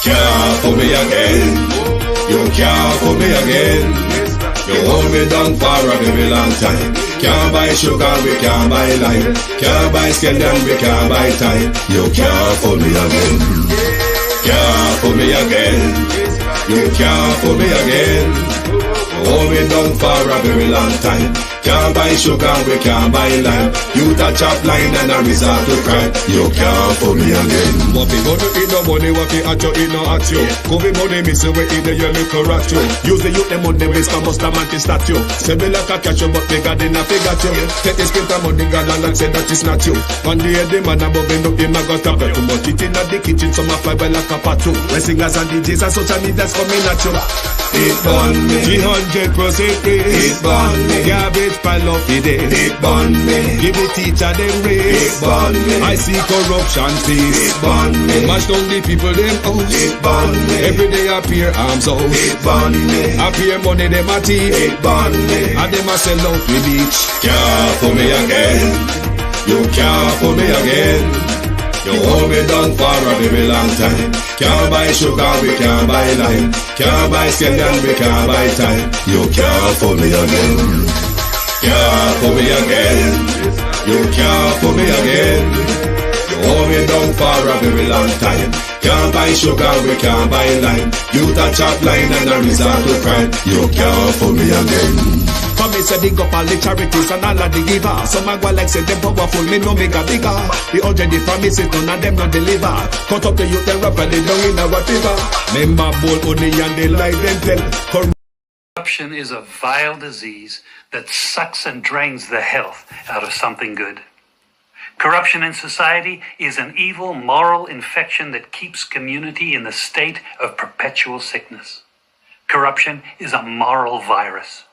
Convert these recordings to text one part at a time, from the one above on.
Can't fool me again. You can't fool me again. You hold me down for a very long time. Can't buy sugar, we can't buy lime. Can't buy scandal, we can't buy time. You can't fool me again. Can't fool me again. You can't fool me again. Hold me down for a very long time. Can't buy sugar, we can't buy lime. You touch up line and a resort to crime. You can't fool me again. What people do in no money, what they at you, in no at you. Go be money, miss away in the yellow rat you. Use the youth, the money, waste and must have mantis statue. Say me like a catch you, but they got in a figure you. Take this print of money, God and say that is not you. One day the man above him up, him a got up. Too much it in the kitchen, some a fly by like a patu. When singers and DJs and social media's coming at you. It burn me. 300% free. It burn me. Garbage pile up the day. It burn me. Give the teacher them raise. It burn me. I see corruption please. It burn me. Mash down the people them house. It burn me. Every day appear arms out. It burn me. Appear money them a thief. It burn me. And them a sell out the beach. Can't fool me again. You can't fool me again. You hold me down for a very long time. Can't buy sugar, we can't buy lime. Can't buy scandal, we can't buy time. You can't fool me again. Can't fool me again. You can't fool me again. You hold me down for a very long time. Can't buy sugar, we can't buy lime. You touch up line and a resort to crime. You can't fool me again. For me say dig up all the charities and all of the givers. Some a go like say them powerful, me no make a bigger. The urgent the promises, none of them not deliver. Cut up the youth, the rapper, they down in our river. Member bold only and they lie them tell. Corruption is a vile disease that sucks and drains the health out of something good. Corruption in society is an evil moral infection that keeps community in the state of perpetual sickness. Corruption is a moral virus.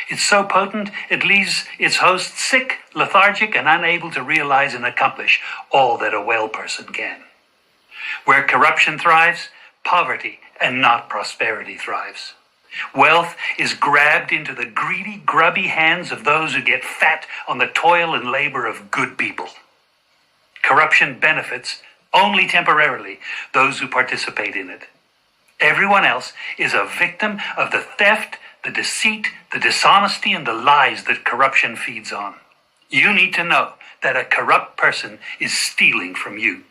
It's so potent, it leaves its host sick, lethargic, and unable to realize and accomplish all that a well person can. Where corruption thrives, poverty and not prosperity thrives. Wealth is grabbed into the greedy, grubby hands of those who get fat on the toil and labor of good people. Corruption benefits only temporarily those who participate in it. Everyone else is a victim of the theft, the deceit, the dishonesty, and the lies that corruption feeds on. You need to know that a corrupt person is stealing from you.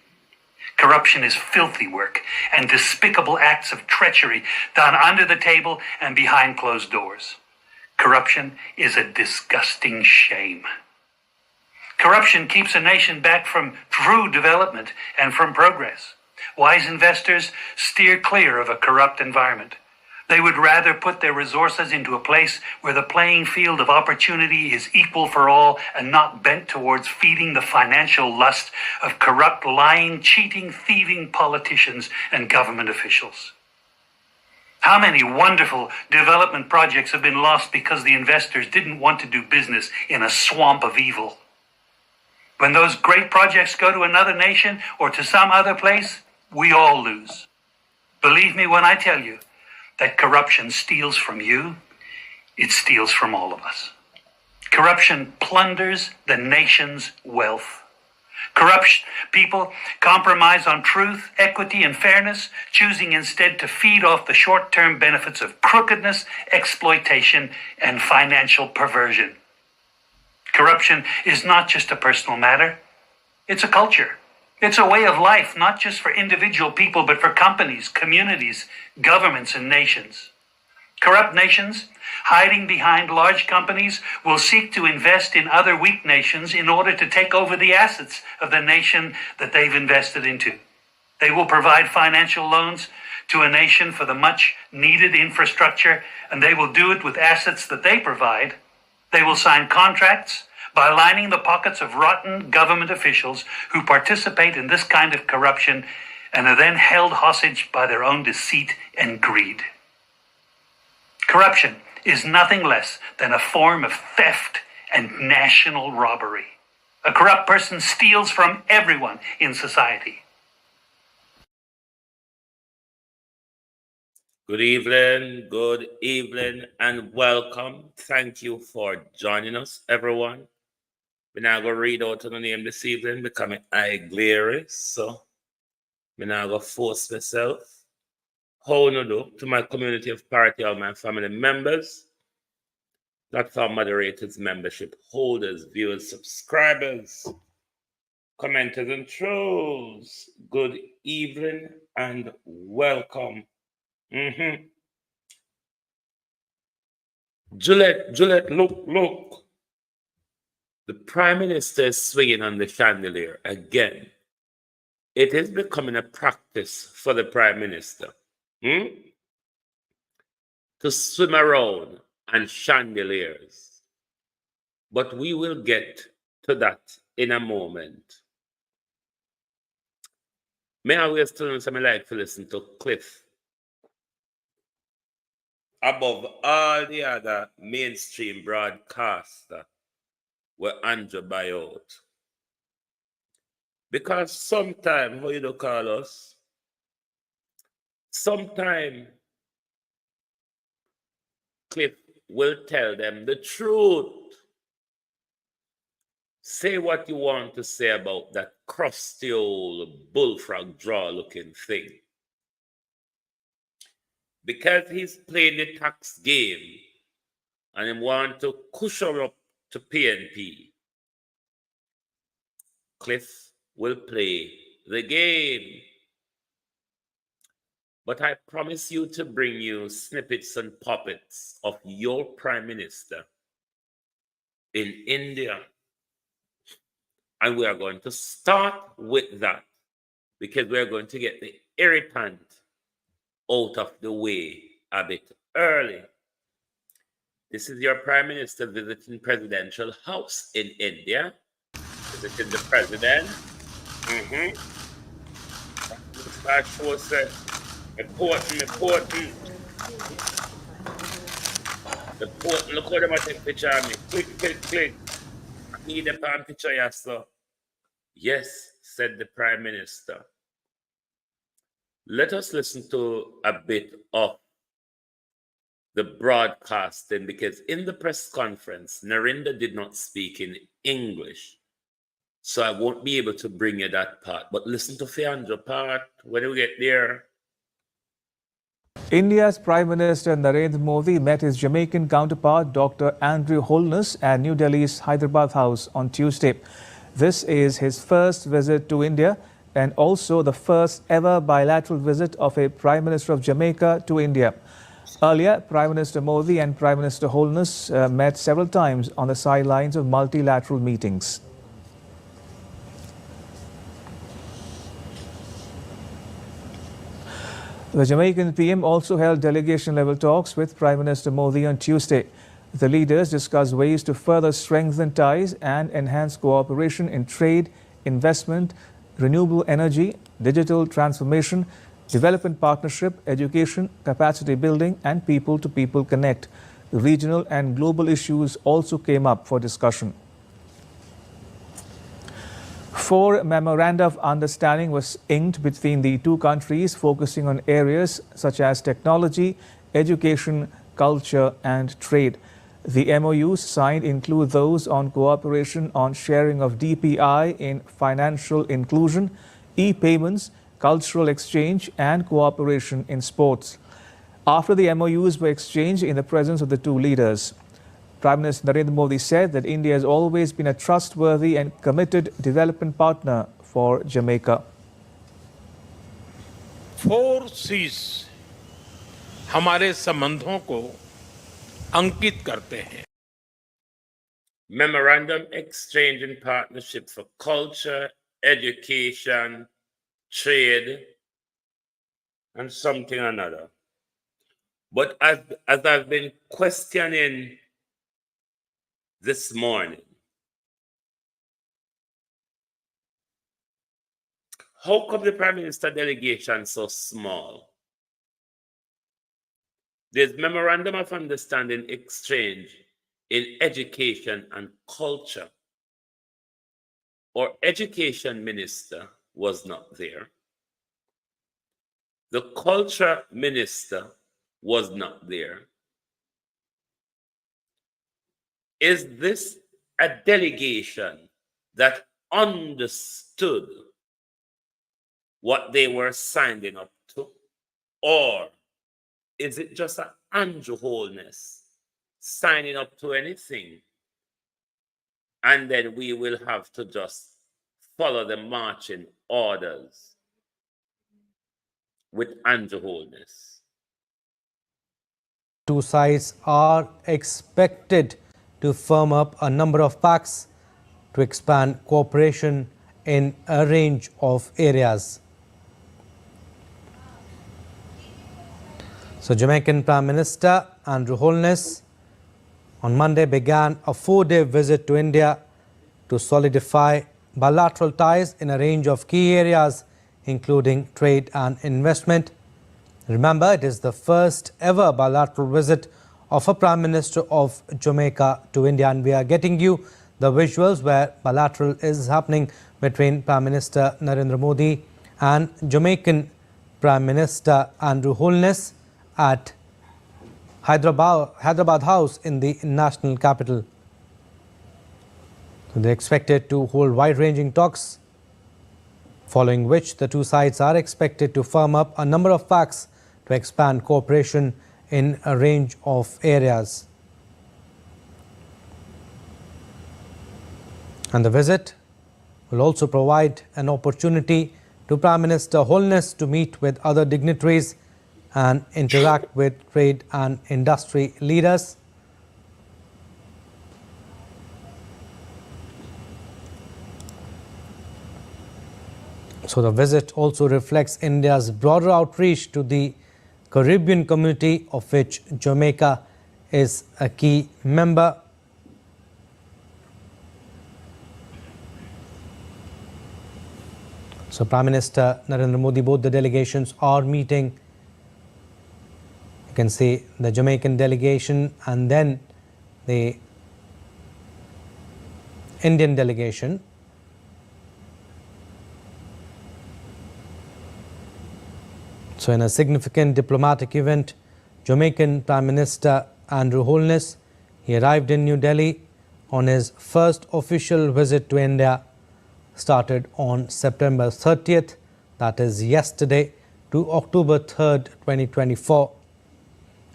Corruption is filthy work and despicable acts of treachery done under the table and behind closed doors. Corruption is a disgusting shame. Corruption keeps a nation back from true development and from progress. Wise investors steer clear of a corrupt environment. They would rather put their resources into a place where the playing field of opportunity is equal for all and not bent towards feeding the financial lust of corrupt, lying, cheating, thieving politicians and government officials. How many wonderful development projects have been lost because the investors didn't want to do business in a swamp of evil? When those great projects go to another nation or to some other place, we all lose. Believe me when I tell you that corruption steals from you, it steals from all of us. Corruption plunders the nation's wealth. Corrupt people compromise on truth, equity, and fairness, choosing instead to feed off the short-term benefits of crookedness, exploitation, and financial perversion. Corruption is not just a personal matter, it's a culture. It's a way of life, not just for individual people, but for companies, communities, governments, and nations. Corrupt nations, hiding behind large companies, will seek to invest in other weak nations in order to take over the assets of the nation that they've invested into. They will provide financial loans to a nation for the much-needed infrastructure, and they will do it with assets that they provide. They will sign contracts by lining the pockets of rotten government officials who participate in this kind of corruption and are then held hostage by their own deceit and greed. Corruption is nothing less than a form of theft and national robbery. A corrupt person steals from everyone in society. Good evening, and welcome. Thank you for joining us, everyone. We're now going to read out the name this evening because I glare, so we're now going to force myself How no do to my community of party, all my family members, platform moderators, membership holders, viewers, subscribers, commenters, and trolls. Good evening and welcome. Juliet, look. The Prime Minister is swinging on the chandelier again. It is becoming a practice for the Prime Minister to swim around on chandeliers. But we will get to that in a moment. May I always tell you something like to listen to Cliff above all the other mainstream broadcaster where Andrew buy out. Because sometimes, how you do call us? Sometimes Cliff will tell them the truth. Say what you want to say about that crusty old bullfrog draw looking thing. Because he's playing the tax game and he want to cushion up to PNP, Cliff will play the game. But I promise you to bring you snippets and puppets of your Prime Minister in India. And we are going to start with that because we're going to get the irritant out of the way a bit early. This is your Prime Minister visiting Presidential House in India. Visiting the President. That show said, important. Look how them take picture of me. Click. I need a palm picture, yes, sir. Yes, said the Prime Minister. Let us listen to a bit of the broadcasting because in the press conference, Narendra did not speak in English. So I won't be able to bring you that part. But listen to Fiandra part when we get there. India's Prime Minister Narendra Modi met his Jamaican counterpart Dr. Andrew Holness at New Delhi's Hyderabad House on Tuesday. This is his first visit to India and also the first ever bilateral visit of a Prime Minister of Jamaica to India. Earlier, Prime Minister Modi and Prime Minister Holness met several times on the sidelines of multilateral meetings. The Jamaican PM also held delegation-level talks with Prime Minister Modi on Tuesday. The leaders discussed ways to further strengthen ties and enhance cooperation in trade, investment, renewable energy, digital transformation, development partnership, education, capacity building, and people-to-people connect. Regional and global issues also came up for discussion. 4 memoranda of understanding was inked between the two countries, focusing on areas such as technology, education, culture, and trade. The MOUs signed include those on cooperation on sharing of DPI in financial inclusion, e-payments, cultural exchange, and cooperation in sports. After the MOUs were exchanged in the presence of the two leaders, Prime Minister Narendra Modi said that India has always been a trustworthy and committed development partner for Jamaica. 4 C's हमारे संबंधों को अंकित करते हैं. Memorandum exchange and partnership for culture, education, trade, and something another. But as I've been questioning this morning, how come the Prime Minister delegation so small? There's memorandum of understanding exchange in education and culture. Our education minister was not there. The culture minister was not there. Is this a delegation that understood what they were signing up to? Or is it just an Andrew Holness signing up to anything? And then we will have to just follow the marching orders with Andrew Holness. Two sides are expected to firm up a number of pacts to expand cooperation in a range of areas. So, Jamaican Prime Minister Andrew Holness on Monday began a 4-day visit to India to solidify bilateral ties in a range of key areas, including trade and investment. Remember, it is the first ever bilateral visit of a Prime Minister of Jamaica to India, and we are getting you the visuals where bilateral is happening between Prime Minister Narendra Modi and Jamaican Prime Minister Andrew Holness at Hyderabad House in the national capital. So they are expected to hold wide-ranging talks, following which the two sides are expected to firm up a number of pacts to expand cooperation in a range of areas. And the visit will also provide an opportunity to Prime Minister Holness to meet with other dignitaries and interact with trade and industry leaders. So the visit also reflects India's broader outreach to the Caribbean community, of which Jamaica is a key member. So Prime Minister Narendra Modi, both the delegations are meeting. You can see the Jamaican delegation and then the Indian delegation. So in a significant diplomatic event, Jamaican Prime Minister Andrew Holness, he arrived in New Delhi on his first official visit to India, started on September 30th, that is yesterday, to October 3rd, 2024.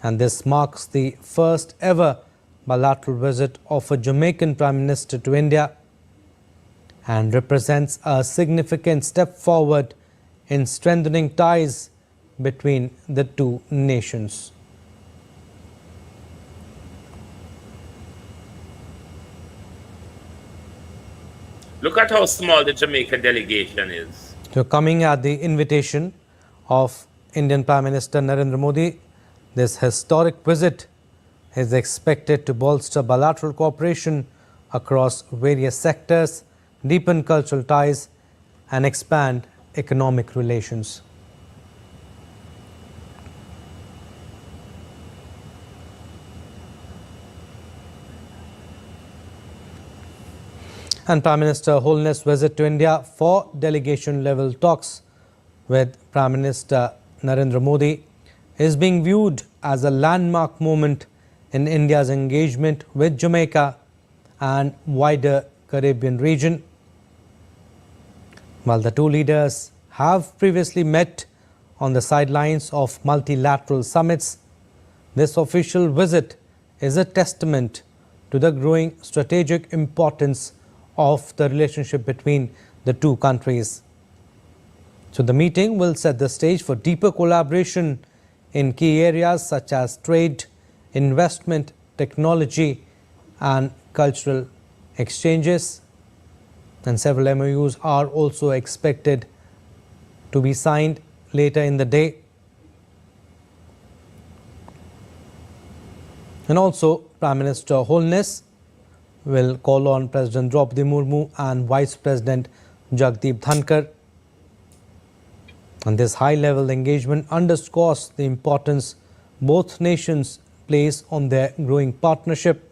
And this marks the first ever bilateral visit of a Jamaican Prime Minister to India and represents a significant step forward in strengthening ties between the two nations. Look at how small the Jamaican delegation is. So coming at the invitation of Indian Prime Minister Narendra Modi, this historic visit is expected to bolster bilateral cooperation across various sectors, deepen cultural ties, and expand economic relations. And Prime Minister Holness' visit to India for delegation-level talks with Prime Minister Narendra Modi is being viewed as a landmark moment in India's engagement with Jamaica and wider Caribbean region. While the two leaders have previously met on the sidelines of multilateral summits, this official visit is a testament to the growing strategic importance of the relationship between the two countries. So the meeting will set the stage for deeper collaboration in key areas such as trade, investment, technology, and cultural exchanges. And several MOUs are also expected to be signed later in the day. And also, Prime Minister Holness will call on President Draupadi Murmu and Vice President Jagdeep Dhankar. And this high-level engagement underscores the importance both nations place on their growing partnership.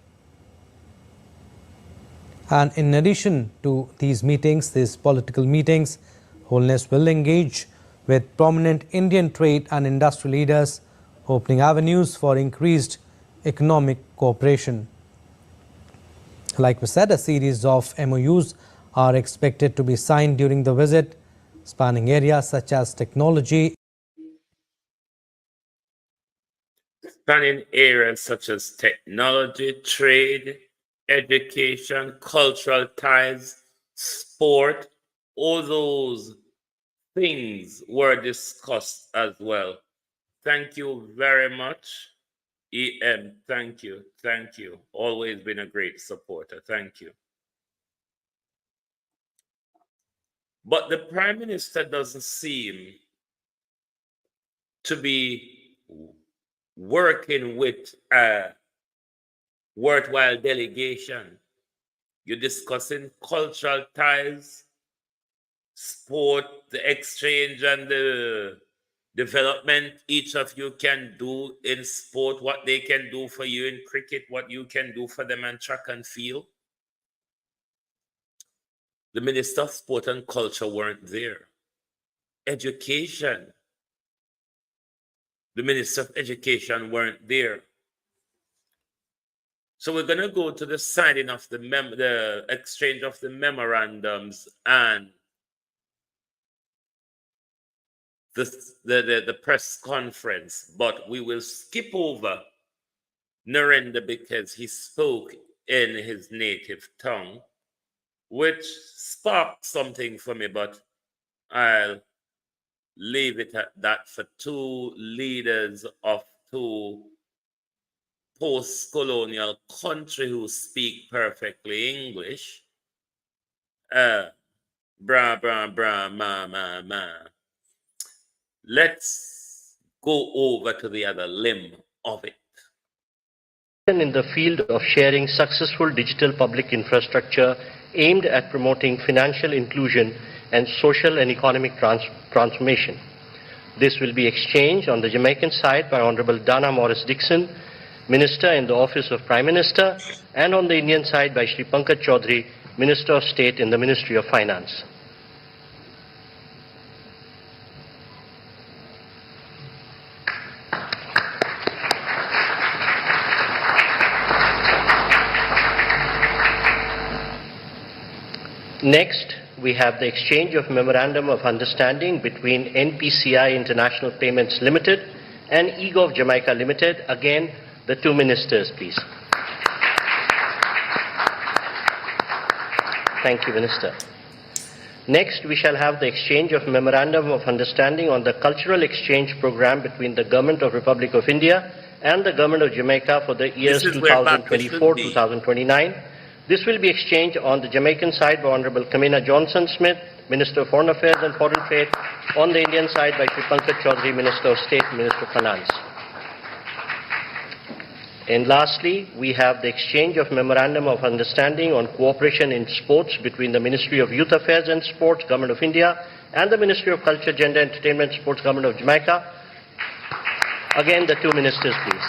And in addition to these meetings, these political meetings, Holness will engage with prominent Indian trade and industry leaders, opening avenues for increased economic cooperation. Like we said, a series of MOUs are expected to be signed during the visit, spanning areas such as technology, spanning areas such as technology, trade, education, cultural ties, sport, all those things were discussed as well. Thank you very much. EM, thank you. Thank you. Always been a great supporter. Thank you. But the Prime Minister doesn't seem to be working with a worthwhile delegation. You're discussing cultural ties, sport, the exchange, and the development each of you can do in sport, what they can do for you in cricket, what you can do for them in track and field. The Minister of Sport and Culture weren't there. Education. The Minister of Education weren't there. So we're going to go to the signing of the exchange of the memorandums and the press conference, but we will skip over Narendra because he spoke in his native tongue, which sparked something for me, but I'll leave it at that for two leaders of two post-colonial country who speak perfectly English. Bra, bra, bra, ma, ma, ma. Let's go over to the other limb of it. In the field of sharing successful digital public infrastructure aimed at promoting financial inclusion and social and economic transformation. This will be exchanged on the Jamaican side by Honorable Dana Morris Dixon, Minister in the Office of Prime Minister, and on the Indian side by Shri Pankaj Chaudhary, Minister of State in the Ministry of Finance. Next, we have the exchange of Memorandum of Understanding between NPCI International Payments Limited and eGov Jamaica Limited. Again, the two ministers, please. Thank you, Minister. Next, we shall have the exchange of Memorandum of Understanding on the Cultural Exchange Program between the Government of Republic of India and the Government of Jamaica for the years 2024-2029. This will be exchanged on the Jamaican side by Honorable Kamina Johnson-Smith, Minister of Foreign Affairs and Foreign Trade, on the Indian side by Shri Pankaj Chaudhary, Minister of State, Minister of Finance. And lastly, we have the exchange of Memorandum of Understanding on Cooperation in Sports between the Ministry of Youth Affairs and Sports, Government of India, and the Ministry of Culture, Gender, Entertainment, Sports, Government of Jamaica. Again, the two ministers, please.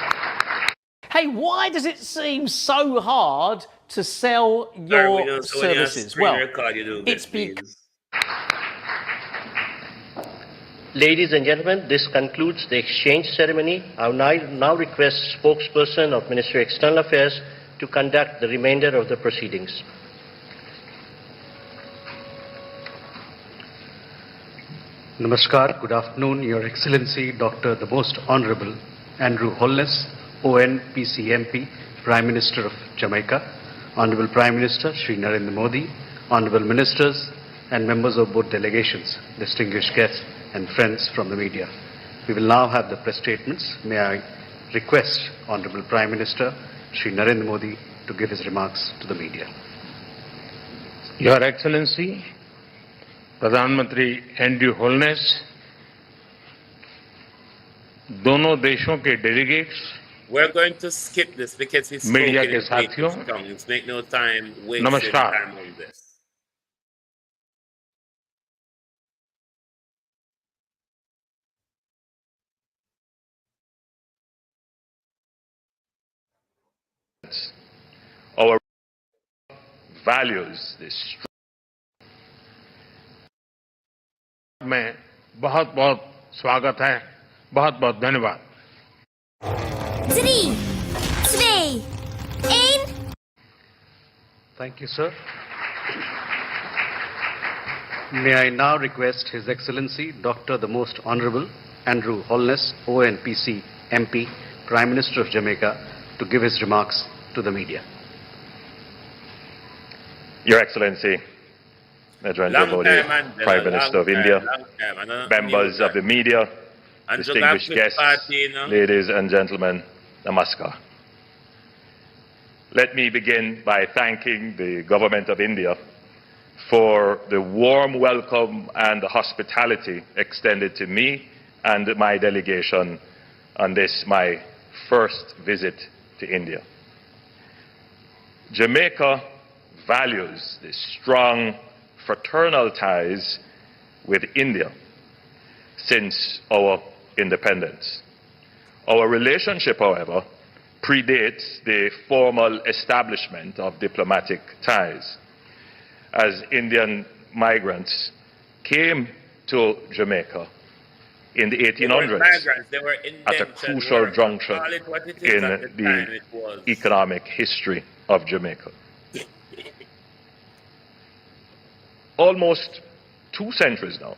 Hey, why does it seem so hard to sell your services? Well, it's because... Ladies and gentlemen, this concludes the exchange ceremony. I will now request spokesperson of Ministry of External Affairs to conduct the remainder of the proceedings. Namaskar, good afternoon, Your Excellency, Dr. the Most Honorable Andrew Holness, ON PCMP, Prime Minister of Jamaica, Honorable Prime Minister Shri Narendra Modi, Honorable Ministers and members of both delegations, distinguished guests and friends from the media. We will now have the press statements. May I request Honorable Prime Minister Shri Narendra Modi to give his remarks to the media. Your Excellency, Pradhan Mantri Andrew Holness, दोनों देशों के delegates, we're going to skip this because he's media के साथियों, make no time wasting नमस्कार. time on this. Our values, this में बहुत-बहुत स्वागत है, बहुत-बहुत धन्यवाद. 3, 2, 1. Thank you, sir. May I now request His Excellency Dr. the Most Honorable Andrew Holness, ONPC MP, Prime Minister of Jamaica to give his remarks to the media. Your Excellency, Narendra Modi, Prime Minister of India, members of the media, distinguished guests, ladies and gentlemen, namaskar. Let me begin by thanking the Government of India for the warm welcome and the hospitality extended to me and my delegation on this, my first visit to India. Jamaica values the strong fraternal ties with India since our independence. Our relationship, however, predates the formal establishment of diplomatic ties, as Indian migrants came to Jamaica in the 1800s at a crucial juncture in the economic history of Jamaica. Almost 2 centuries now,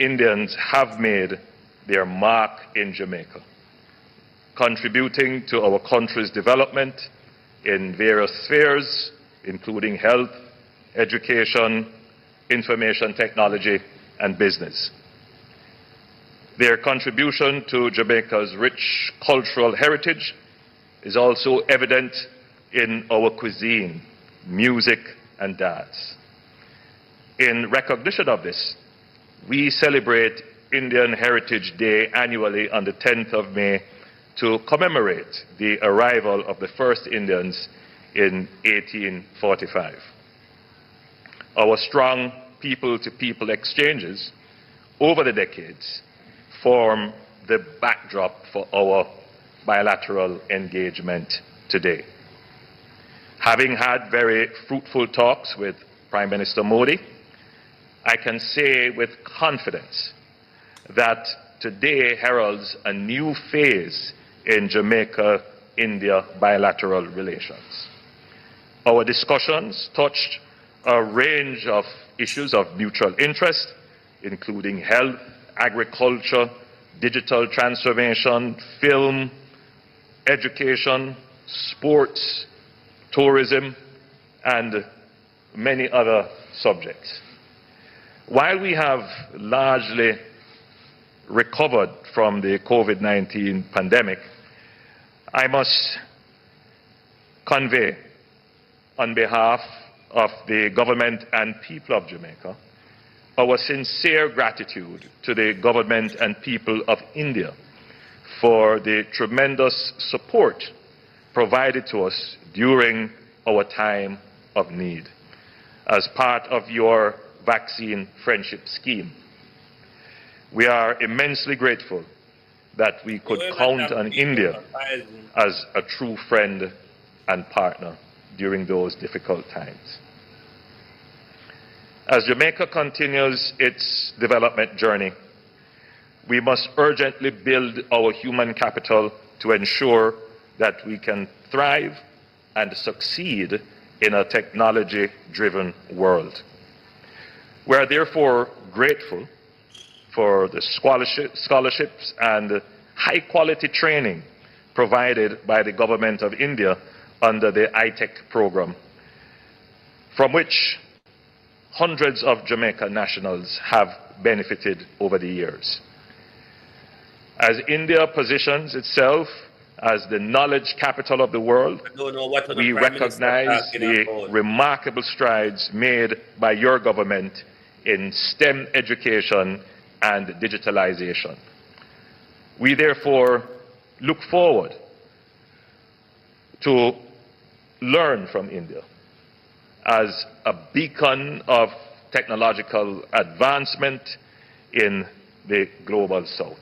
Indians have made their mark in Jamaica, contributing to our country's development in various spheres, including health, education, information technology, and business. Their contribution to Jamaica's rich cultural heritage is also evident in our cuisine, music, and dance. In recognition of this, we celebrate Indian Heritage Day annually on the 10th of May to commemorate the arrival of the first Indians in 1845. Our strong people-to-people exchanges over the decades form the backdrop for our bilateral engagement today. Having had very fruitful talks with Prime Minister Modi, I can say with confidence that today heralds a new phase in Jamaica-India bilateral relations. Our discussions touched a range of issues of mutual interest, including health, agriculture, digital transformation, film, education, sports, tourism, and many other subjects. While we have largely recovered from the COVID-19 pandemic, I must convey on behalf of the government and people of Jamaica our sincere gratitude to the government and people of India for the tremendous support provided to us during our time of need as part of your vaccine friendship scheme. We are immensely grateful that we could count on India as a true friend and partner during those difficult times. As Jamaica continues its development journey, we must urgently build our human capital to ensure that we can thrive and succeed in a technology-driven world. We are therefore grateful for the scholarships and high-quality training provided by the Government of India under the ITEC program, from which hundreds of Jamaica nationals have benefited over the years. As India positions itself as the knowledge capital of the world, we recognize the remarkable strides made by your government in STEM education and digitalization. We therefore look forward to learn from India as a beacon of technological advancement in the global south,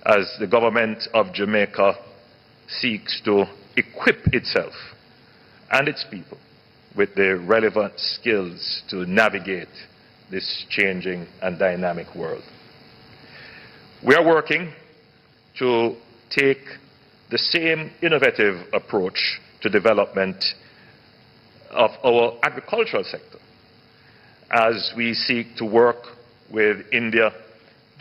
as the government of Jamaica seeks to equip itself and its people with the relevant skills to navigate this changing and dynamic world. We are working to take the same innovative approach to development of our agricultural sector as we seek to work with India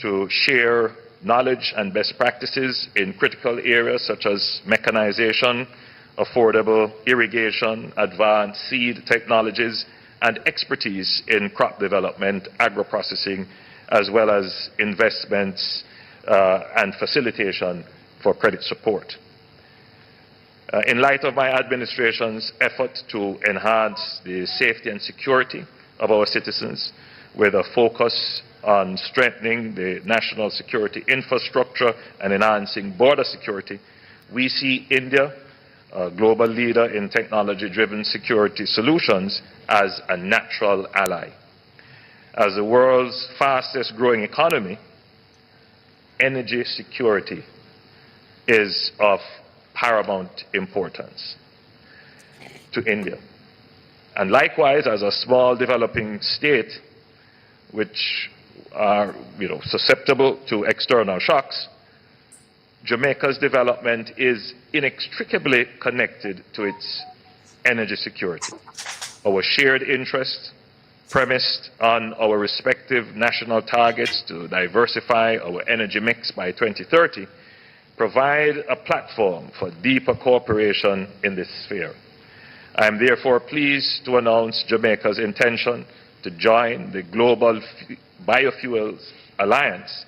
to share knowledge and best practices in critical areas such as mechanization, affordable irrigation, advanced seed technologies, and expertise in crop development, agro-processing, as well as investments and facilitation for credit support. In light of my administration's effort to enhance the safety and security of our citizens with a focus on strengthening the national security infrastructure and enhancing border security, we see India, a global leader in technology-driven security solutions, as a natural ally. As the world's fastest growing economy, energy security is of paramount importance to India. And likewise, as a small developing state, which are susceptible to external shocks, Jamaica's development is inextricably connected to its energy security. Our shared interests, premised on our respective national targets to diversify our energy mix by 2030, provide a platform for deeper cooperation in this sphere. I am therefore pleased to announce Jamaica's intention to join the Global Biofuels Alliance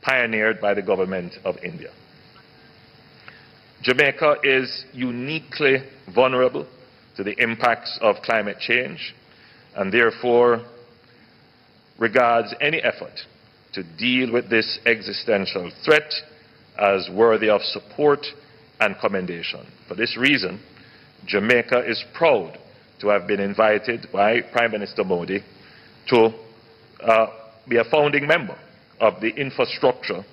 pioneered by the Government of India. Jamaica is uniquely vulnerable to the impacts of climate change and therefore regards any effort to deal with this existential threat as worthy of support and commendation. For this reason, Jamaica is proud to have been invited by Prime Minister Modi to be a founding member of the Infrastructure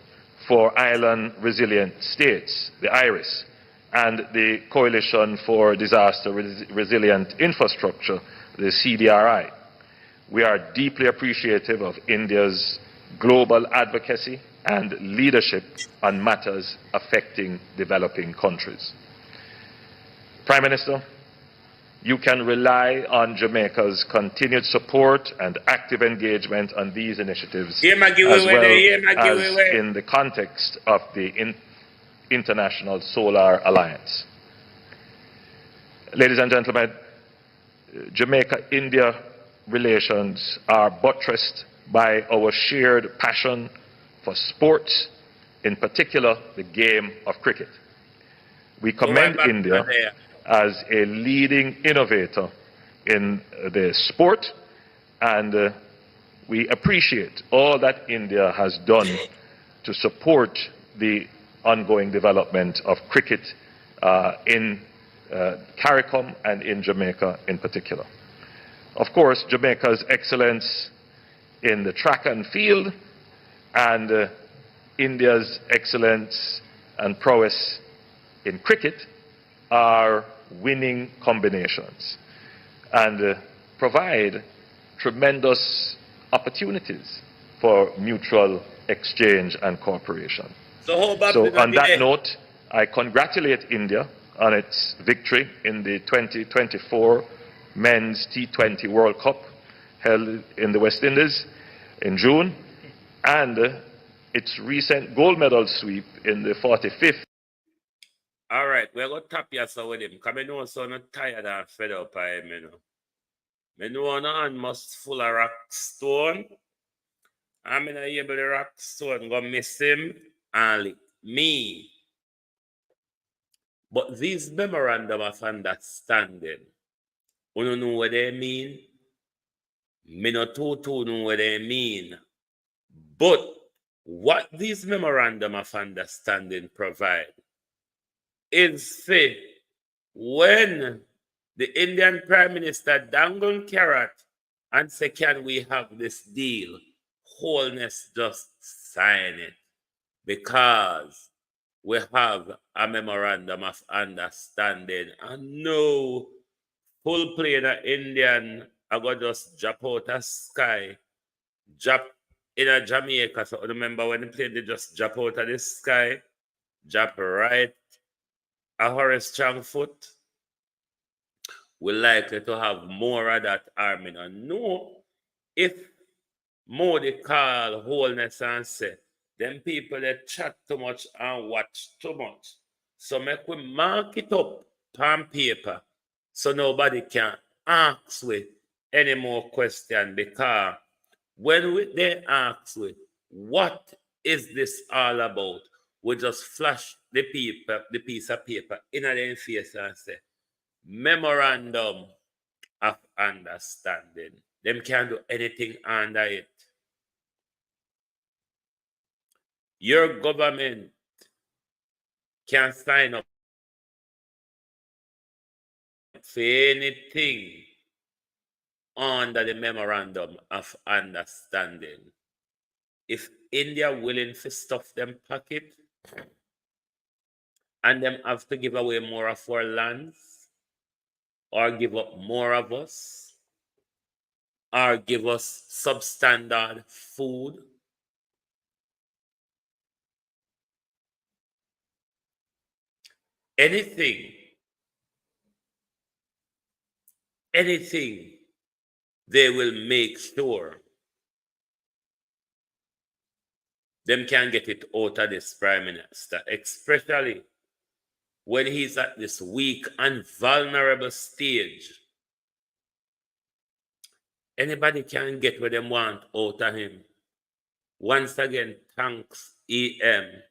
for Island Resilient States, the IRIS, and the Coalition for Disaster Resilient Infrastructure, the CDRI. We are deeply appreciative of India's global advocacy and leadership on matters affecting developing countries. Prime Minister, you can rely on Jamaica's continued support and active engagement on these initiatives, as well as in the context of the International Solar Alliance. Ladies and gentlemen, Jamaica-India relations are buttressed by our shared passion for sports, in particular the game of cricket. We commend India as a leading innovator in the sport, and we appreciate all that India has done to support the ongoing development of cricket in CARICOM and in Jamaica in particular. Of course, Jamaica's excellence in the track and field and India's excellence and prowess in cricket are winning combinations and provide tremendous opportunities for mutual exchange and cooperation. So on that note, I congratulate India on its victory in the 2024 Men's T20 World Cup held in the West Indies in June, and its recent gold medal sweep in the 45th. All right, we're going to tap you with him, because I know so I'm tired and fed up by him, I know on hand must full of rock stone. I'm not able to rock stone, go miss him and lick me. But these memorandum of understanding, you don't know what they mean. Me not too know what they mean. But what these memorandum of understanding provide is say when the Indian Prime Minister dangle carrot and say, can we have this deal? Wholeness just sign it. Because we have a memorandum of understanding and no full plane of Indian I got just drop out of sky, drop in a Jamaica. So remember when the plane they just drop out of the sky, drop right a Horace Strong foot. We're likely to have more of that army. And no, if Modi call wholeness and say Them people that chat too much and watch too much. So make we mark it up on paper so nobody can ask we any more question, because when they ask we, what is this all about? We just flash the piece of paper in their face and say, memorandum of understanding. Them can't do anything under it. Your government can sign up for anything under the memorandum of understanding. If India willing to stuff them pocket and them have to give away more of our lands, or give up more of us, or give us substandard food, anything, they will make sure them can get it out of this prime minister, especially when he's at this weak and vulnerable stage. Anybody can get what they want out of him. Once again, thanks EM.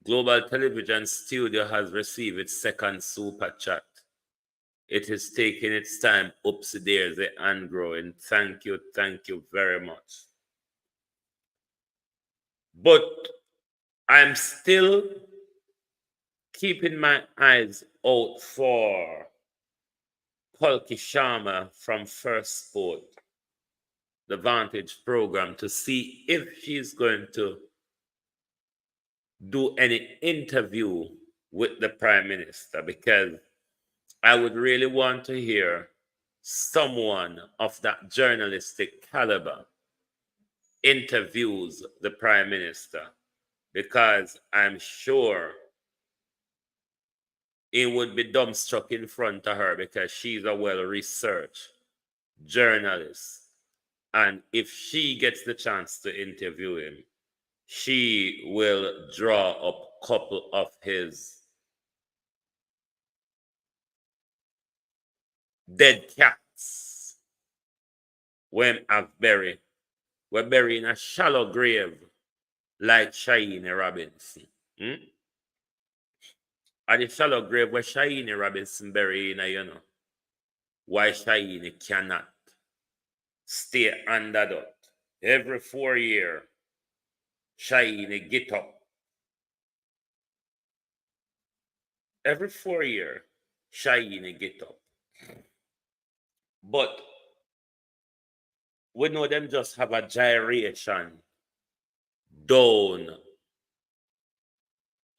Global Television Studio has received its second super chat. It is taking its time, upsy daisy and growing. Thank you very much. But I'm still keeping my eyes out for Palki Sharma from First Sport, the Vantage program, to see if she's going to do any interview with the Prime Minister, because I would really want to hear someone of that journalistic caliber interviews the Prime Minister, because I'm sure it would be dumbstruck in front of her, because she's a well-researched journalist. And if she gets the chance to interview him, she will draw up a couple of his dead cats when I've buried. We're buried in a shallow grave like Shaini Robinson. At the shallow grave where Shaini Robinson buried in, you know, why Shaini cannot stay under that. Every 4 years, Shaini get up. Every 4 years, Shaini get up. But we know them just have a gyration down.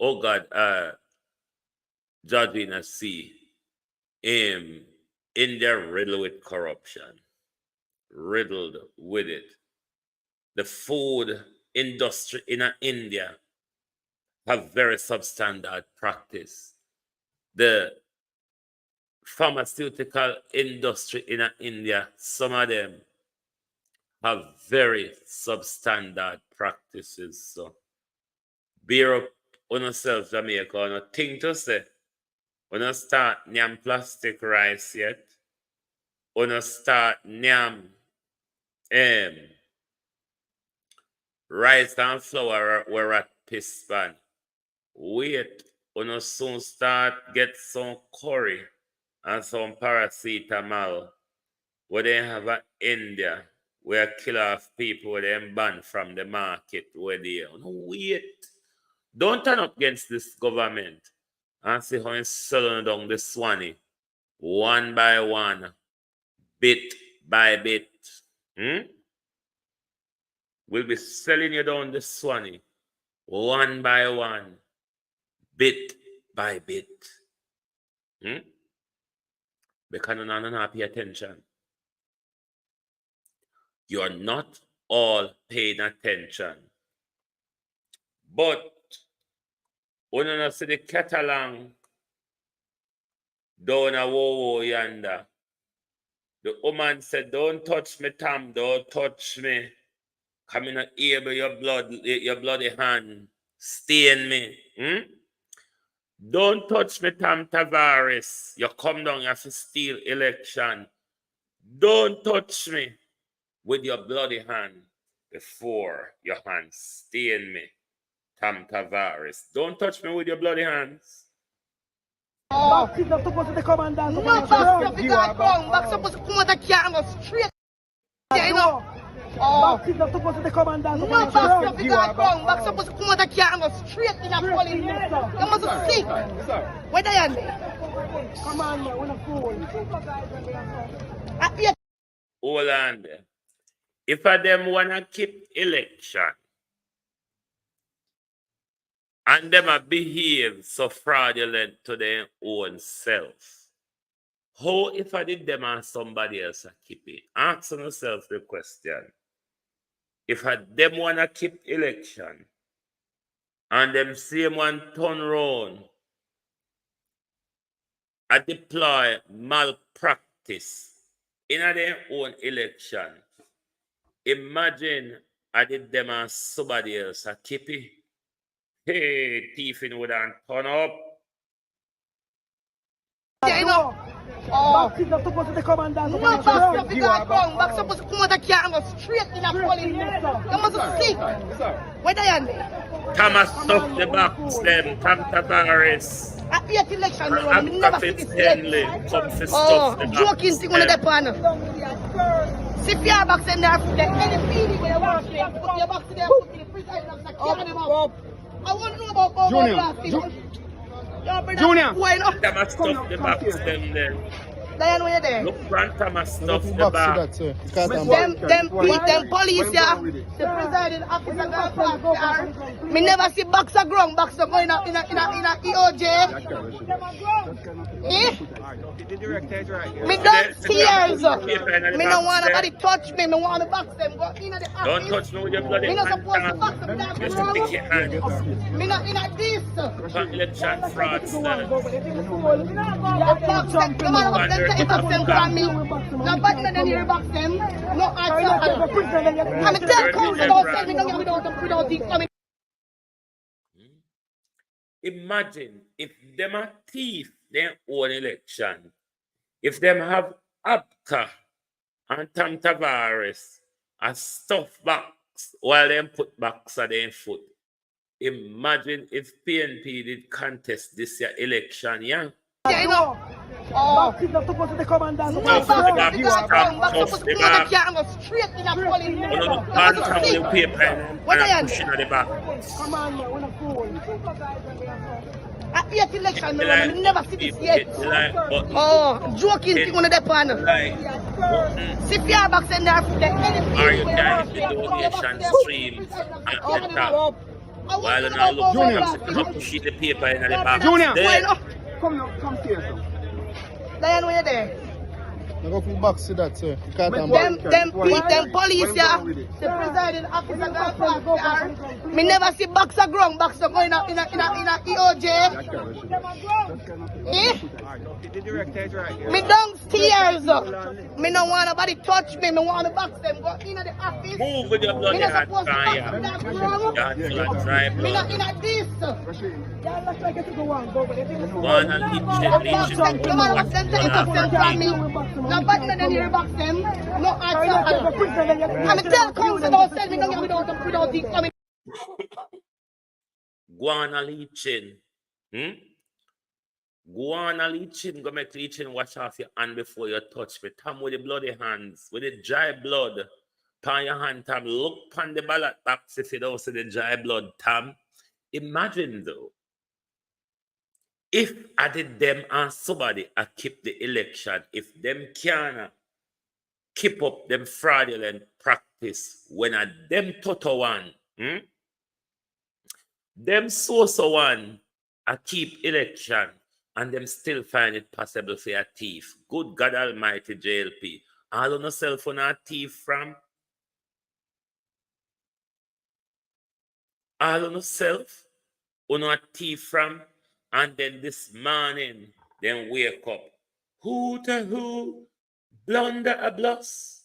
Oh God, Georgina C. India riddled with corruption. Riddled with it. The food industry in India have very substandard practice. The pharmaceutical industry in India, some of them have very substandard practices. So, bear up on yourself, Jamaica, on a thing to say. When you start nyam plastic rice yet, when you start nyam rice and flour were at pispan. Wait, when you soon start get some curry and some paracetamol, where they have in India, where kill off people where they ban from the market where they are. No, wait. Don't turn up against this government and see how it's selling down the Swanee one by one, bit by bit. We'll be selling you down the Swanee one by one, bit by bit. Because you not pay attention. You're not all paying attention. But when you see the Catalan down a wo yonder, the woman said, "Don't touch me, Tom, don't touch me." Come in able your bloody hand stain me. Don't touch me, Tam Tavares. You come down, you have to steal election. Don't touch me with your bloody hand before your hands stain me, Tam Tavares. Don't touch me with your bloody hands. Back is not supposed to come and dance. No, back supposed to come. Back supposed to come out the car and go straight. Yeah, you know. Back is not supposed to come and dance. No, back supposed to come. Back supposed to come out the car and go straight in a polling. You must see. Where they are? Come on, man. We're not fooling. Hold on there. If I them wanna keep election and them a behave so fraudulent to their own self, how if I did them and somebody else a keep it? Ask yourself the question. If I them wanna keep election and them same one turn round I deploy malpractice in their own election, imagine I did them and somebody else a keep it. Hey, thiefing would have turn up. Yeah, you know. Back is not supposed to come and dance. No, back supposed to come. Back supposed to come out the car and go straight in a polling. You must see. Where they are? Thomas stuff the box them, Tam Tavares. At the election, I never see this yet. Joking thing on the pan. See if your box in there, any feeling when you watch them, put your box in there, put the president of the carry them up. I want to know about Junior, Thomas stuff the box them there. Diane, where you there? Look, Grant Thomas stuff the box. Them police, yeah. The presiding officer, me never see boxer ground, boxer going up in a EOJ. Me downstairs. Me don't want nobody touch me. Me want to box them. Go in the office. Don't touch me with your bloody hand. Me not supposed to box them down the road. Me not in a this. Election fraud. Take up them from me. No button and then you box them. No answer. I'm a tell council don't tell me no without the coming. Imagine if them are thief their own election. If them have Abka and Tam Tavares and stuff box while them put box at their foot. Imagine if PNP did contest this year election, yeah? Yeah, you know. Back is not supposed to come and dance. No, back supposed to come out the car and go straight in a polling. Where they are? Come on, man. We're not fooling. At the election, I never see this yet. Joking thing on the pan. See if your box in there, are you guys the donation stream at the top? While I look to see the paper in the back. Junior, come here. Diane, where you there? I go for box to that, sir. Them police, yeah. The presiding officer, me never see boxer ground, boxer going up in a EOJ. Me downstairs. Me don't want nobody touch me. Me want to box them. Go in the office. Move with your bloody hand, me not in a this. One and no button and then you box them. No answer. I'm a tell council don't tell me no without the coming. Guana leeching. Guana leeching. Go make leeching wash off your hand before you touch me. Tam with the bloody hands. With the dry blood. Pan your hand, Tam. Look pan the ballot box if you don't see the dry blood, Tam. Imagine though. If I did them and somebody I keep the election, if them can keep up them fraudulent practice when I them toto one, them so one I keep election and them still find it possible for a thief. Good God Almighty JLP. All on a cell phone a thief from. All on a self on a thief from. And then this morning, then wake up. Who to who? Blunder a blush.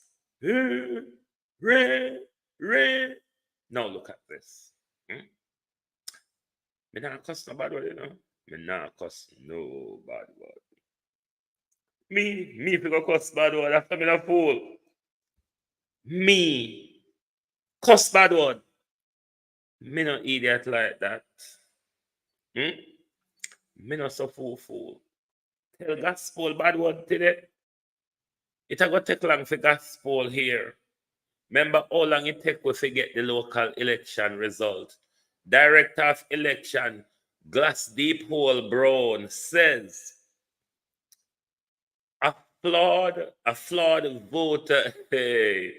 Red. Now look at this. Me not cuss no bad word, you know. Me not cuss no bad word. Me if you go cuss bad word after me a fool. Me cuss bad word. Me no idiot like that. Me no so fool. Tell gospel bad word today. It a go take long for gospel here. Remember how long it take to get the local election result. Director of election, Glass Deep Hole Brown, says a flawed voter. Hey,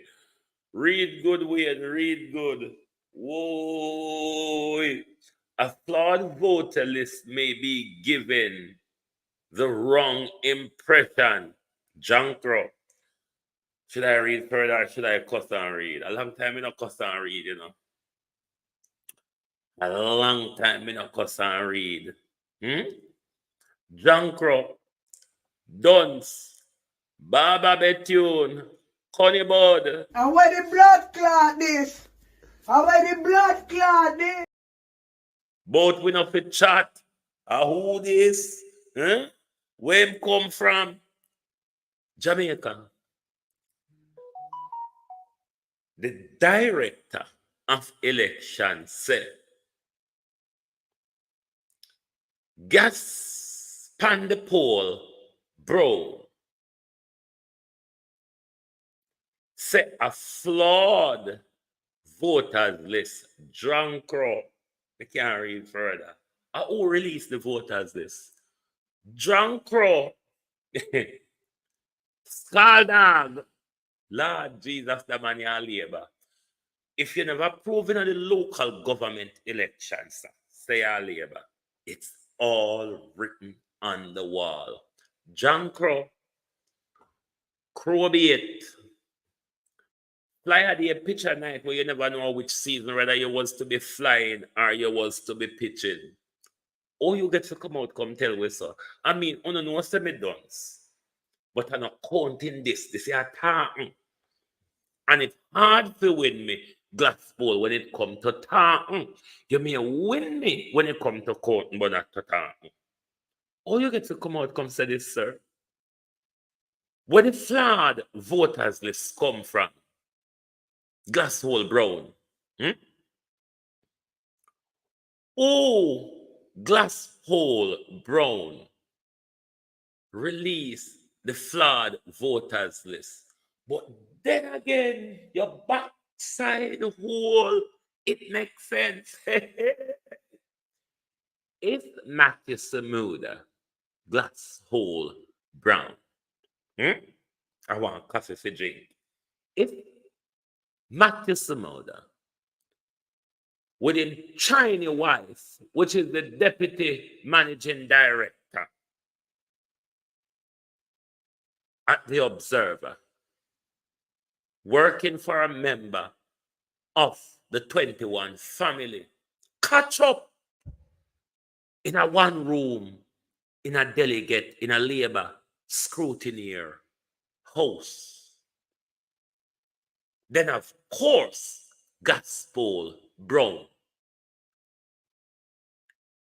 read good, Wayne, read good. Whoa, a flawed voter list may be given the wrong impression. Jankro. Should I read further or should I cuss and read? A long time I don't cuss and read, you know. A long time I don't cuss and read. Jankro, Dunce, Baba Bethune, Connie Bud. And where the blood clot this? And where the blood clot this? Both we not fit chat. Who this? Where him come from? Jamaica. The director of election said, gas pan the poll, bro. Say a flawed voters list. Drunk crow. I can't read further. Who released the voters list? Drunk crow. Scaldog. Lord Jesus, the man you labor. If you never proven on the local government elections, say you labor, it's all written on the wall. John Crow, Crowbait, fly at the picture night where you never know which season, whether you was to be flying or you was to be pitching. Or you get to come out, come tell me so. I mean, I don't know what's me dance, but I'm not counting this. This is a talking. And it's hard to win me glass bowl when it comes to talking. You may win me when it comes to counting, but not to talking. Or you get to come out, come say this, sir. Where the flawed voters list come from? Glasshole Brown. Oh, Glasshole Brown release the flawed voters list. But then again, your backside hole, it makes sense. If Matthew Samuda, Glasshole Brown, I want coffee for drink. If Matthew Samuda, with his Chinese wife, which is the deputy managing director at the Observer, working for a member of the 21 family, catch up in a one room, in a delegate, in a labor scrutineer house. Then, of course, Gospel Brown.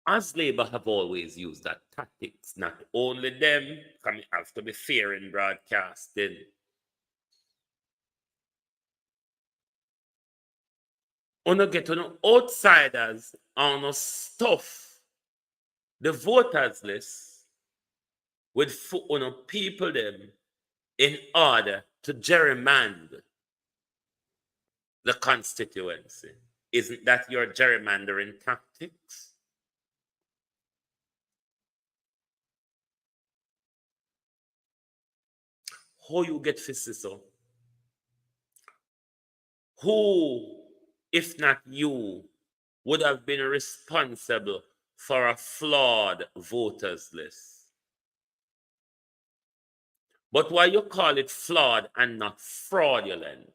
As Labour have always used that tactics, not only them, because it has to be fair in broadcasting. Wanna get on outsiders on stuff the voters list with people them in order to gerrymander the constituency. Isn't that your gerrymandering tactics? How you get so? Who, if not you, would have been responsible for a flawed voters list? But why you call it flawed and not fraudulent?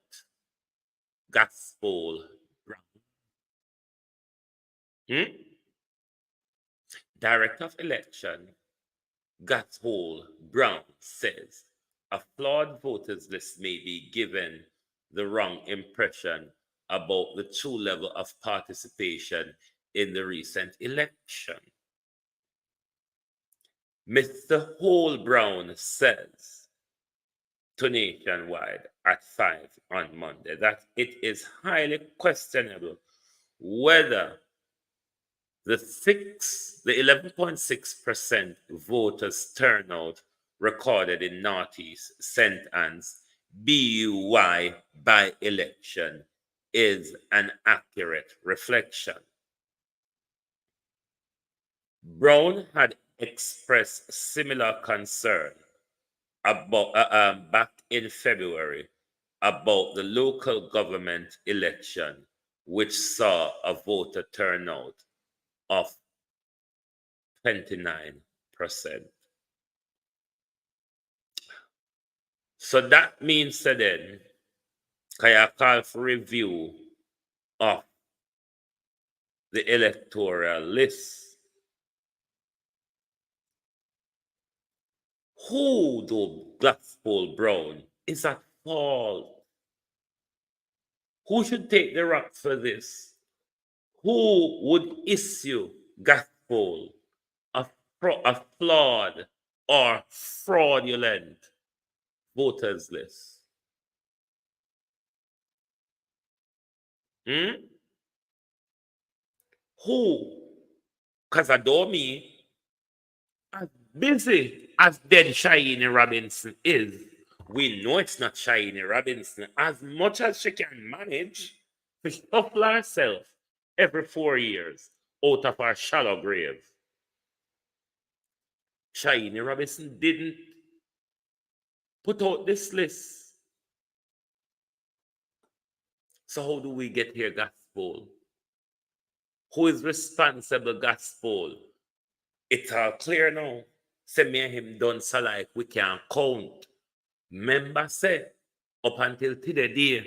Gospel Brown. Director of Election, Gospel Brown says a flawed voters list may be given the wrong impression about the true level of participation in the recent election. Mr. Holbrown says to Nationwide at 5 on Monday that it is highly questionable whether the 11.6% voters turnout recorded in Northeast St. Anne's BUY by-election is an accurate reflection. Brown had expressed similar concern about back in February about the local government election, which saw a voter turnout of 29%. So that means that then, I call for review of the electoral list. Who, though Glasgow Brown, is at fault? Who should take the rap for this? Who would issue Glasgow a flawed or fraudulent voters list? Who? Because adore me, as busy as dead Shiny Robinson is, we know it's not Shiny Robinson. As much as she can manage to shuffle herself every 4 years out of her shallow grave, Shiny Robinson didn't put out this list. So how do we get here, Gospel? Who is responsible, Gospel? It's all clear now. Say me and him done so like we can count. Member say, up until today,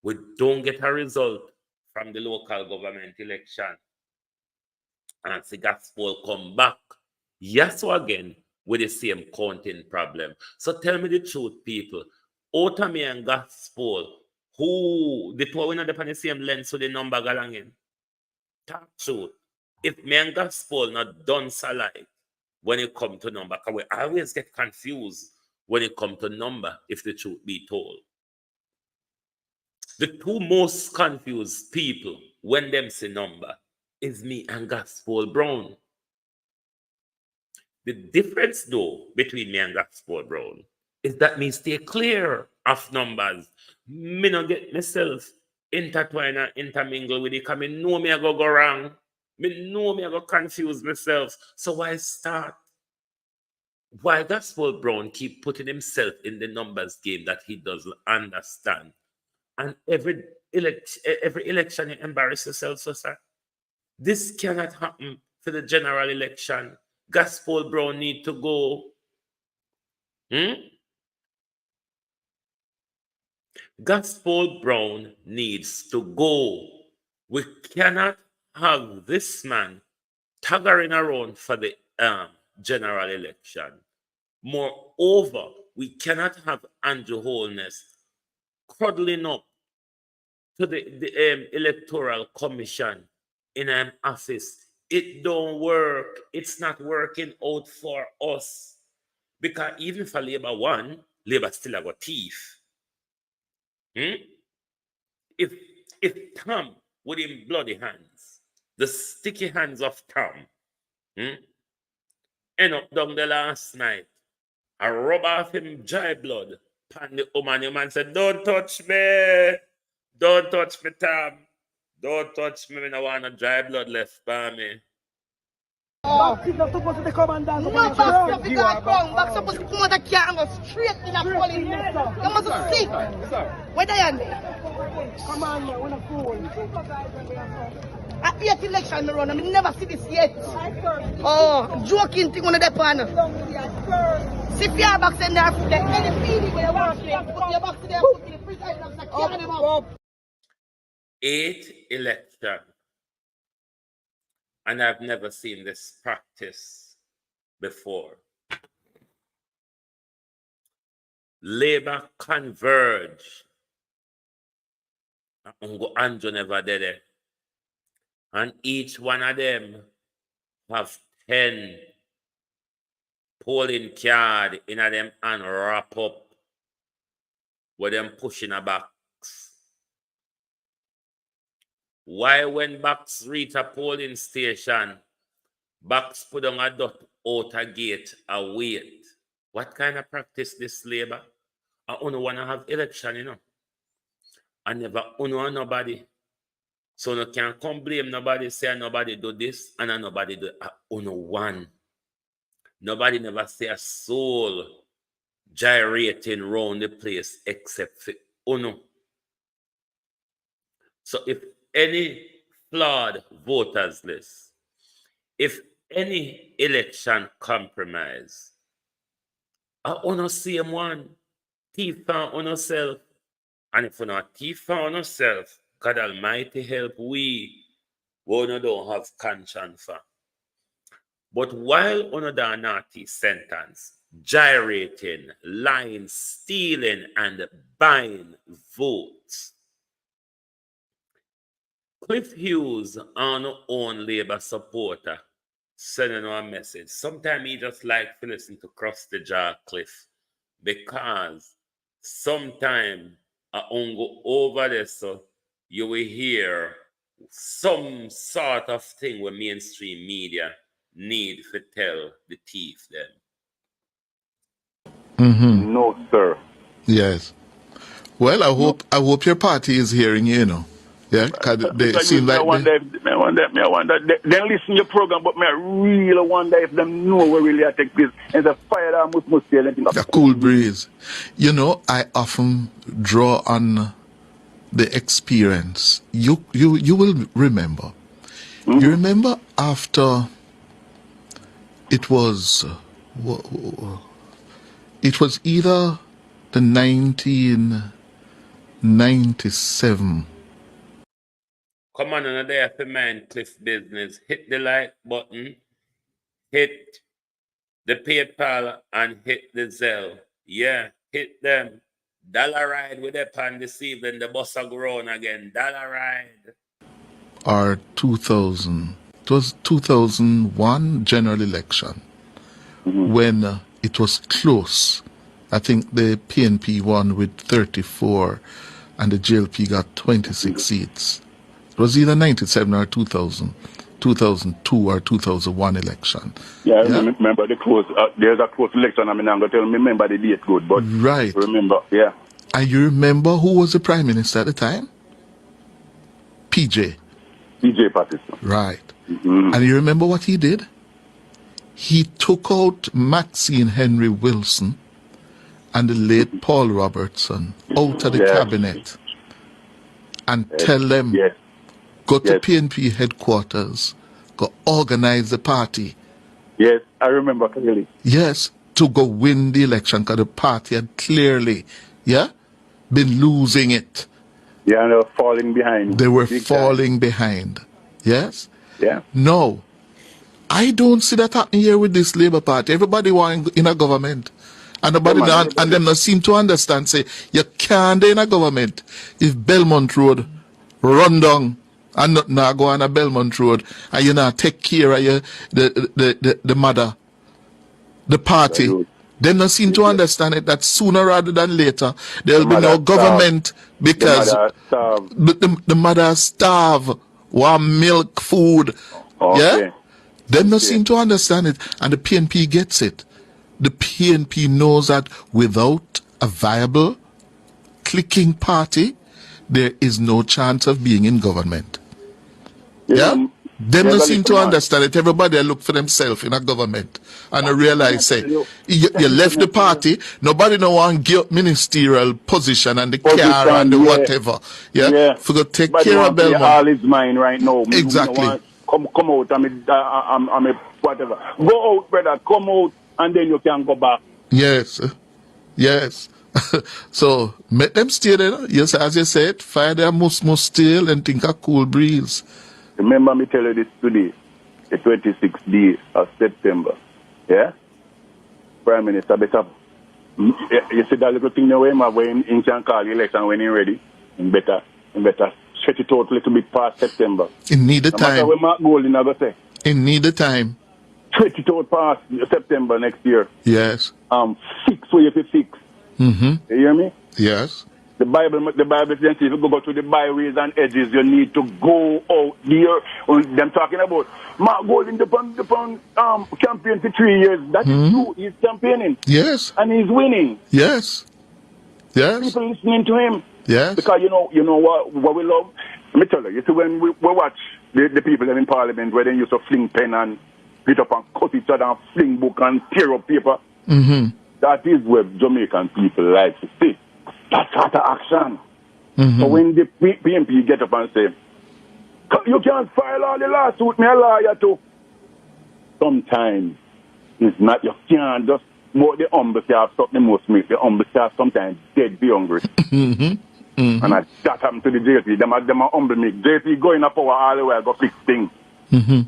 we don't get a result from the local government election. And see Gospel come back. Yes, so again, with the same counting problem. So tell me the truth, people. Out of me and Gospel, who the two are not on the same length, so the number galang in. Talk truth. If me and Gospel not done so like when it come to number, because we always get confused when it come to number, if the truth be told. The two most confused people when them say number is me and Gospel Brown. The difference though between me and Gospel Brown is that me stay clear of numbers. Me not get myself intertwined and intermingle with it because me know me I go wrong. Me know me I go confuse myself. So why start? Why Gospel Brown keep putting himself in the numbers game that he doesn't understand? And every election he embarrasses himself, so sir. This cannot happen for the general election. Gospel Brown need to go. Gospel Brown needs to go. We cannot have this man taggering around for the general election. Moreover, we cannot have Andrew Holness cuddling up to the Electoral Commission in an office. It don't work. It's not working out for us. Because even for Labour one, Labour still have a thief. If Tom with him bloody hands, the sticky hands of Tom, end up down the last night, I rub off him dry blood, pan the woman, the man said, don't touch me. Don't touch me, Tom. Don't touch me. I don't want no dry blood left by me. Back supposed to come and dance. No, back supposed to come. Back supposed to come out the car and go straight in a police. You must see. Where they are? Come on, man. We're not fool. At the 8th election, I run. I never see this yet. Oh, joking thing on the pan. See if you are back in there, any feeling where you want to put your back to there, put the president of the carry them up. 8th election. And I've never seen this practice before. Labour converge Ungo Anjo never did it. And each one of them have 10 polling card in a them and wrap up with them pushing a box. Why when box reach a polling station, box put on a dot out a gate a wait? What kind of practice this labor? I only want to have election, you know. I never honor nobody. So you can't come blame nobody, say nobody do this and nobody do I honor one. Nobody never say a soul gyrating around the place except for honor. So if any flawed voters list, if any election compromise, I honor same one. Thief on yourself. And if you're not thief on yourself, God Almighty help we don't have conscience for. But while on the naughty sentence, gyrating, lying, stealing, and buying votes, Cliff Hughes, our own Labour supporter, sending a message. Sometimes he just like to listen to Cross the Jaw Cliff because sometimes I go over there, so you will hear some sort of thing where mainstream media need to tell the thief them. No, sir. Yes. Well, I hope your party is hearing you, you know. Yeah, because they seem like I wonder, they listen to your program, but I really wonder if them know where really I take this and the fire that must feel anything. The cool breeze. You know, I often draw on the experience. You will remember. You remember after it was either the 1997. Come on, another day for man, Cliff business. Hit the like button, hit the PayPal, and hit the Zelle. Yeah, hit them. Dollar ride with up on this evening. The bus are grown again. Dollar ride. Or 2000. It was 2001 general election when it was close. I think the PNP won with 34 and the JLP got 26 seats. It was either 97 or 2000, 2002 or 2001 election. Yeah, I remember the close. There's a close election. I'm not going to remember the date good, but right. Remember, yeah. And you remember who was the Prime Minister at the time? PJ Patterson. Right. And you remember what he did? He took out Maxine Henry Wilson and the late Paul Robertson out of the cabinet and tell them, go to PNP headquarters, go organize the party. Yes, I remember clearly. Yes, to go win the election because the party had clearly, been losing it. Yeah, and they were falling behind. They were falling behind. Yes? Yeah. No. I don't see that happening here with this Labour Party. Everybody want in a government. And nobody and them not seem to understand, say, you can't be in a government if Belmont Road run down and not now go on a Belmont Road and you not take care of the mother, the party. They not seem to understand it that sooner rather than later there will be no government because the mother starve, want milk, food. Yeah? They not seem to understand it, and the PNP gets it. The PNP knows that without a viable, clicking party, there is no chance of being in government. Yeah? They don't seem to understand it. Everybody look for themselves in a government and realize, say, you left the party, nobody no want give up ministerial position and the car and the whatever. Yeah? For to take care of Belmont. All is mine right now. Exactly. Come out, I'm a whatever. Go out, brother, come out, and then you can go back. Yes. Yes. So, make them stay there. Yes, as you said, fire their must still and think a cool breeze. Remember me tell you this today, the 26th day of September. Yeah? Prime Minister better. You see that little thing when in can call the election when he's ready. Better You better stretch it out a little bit past September. In need of No matter time. what Mark Golding are going to say. In need of time. Stretch it out past September next year. Yes. Fix what you have to fix. Mm-hmm. You hear me? Yes. The Bible says if you go to the byways and edges, you need to go out there. Them talking about Mark Golding campaign for 3 years. That is true. He's campaigning. Yes. And he's winning. Yes. Yes. People listening to him. Yes. Because you know what we love? Let me tell you, see when we watch the people in Parliament where they used to fling pen and split up and cut each other and fling book and tear up paper. Mm-hmm. That is where Jamaican people like to see. That sort of action. Mm-hmm. So when the PMP get up and say, you can't file all the lawsuit, me a lawyer too. Sometimes it's not, you can't just, but the humble staff stop the most make the humble staff sometimes dead be hungry. Mm-hmm. Mm-hmm. And that happened to the JLP. Them are humble make. JLP going up power all the way, go fix things. Mm-hmm.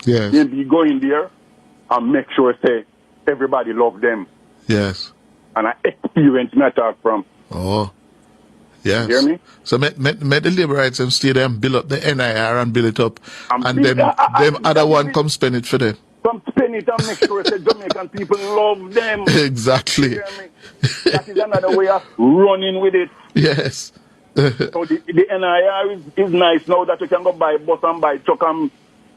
Yes. PMP go in there and make sure say everybody love them. Yes. And I experience me talk from. Oh, yes. You hear me? So make the labor rights and stay there and build up the NIR and build it up. And them other one come spend it for them. Come spend it and make sure that Jamaican people love them. Exactly. You hear me? That is another way of running with it. Yes. So the NIR is nice now that you can go buy bus and buy truck and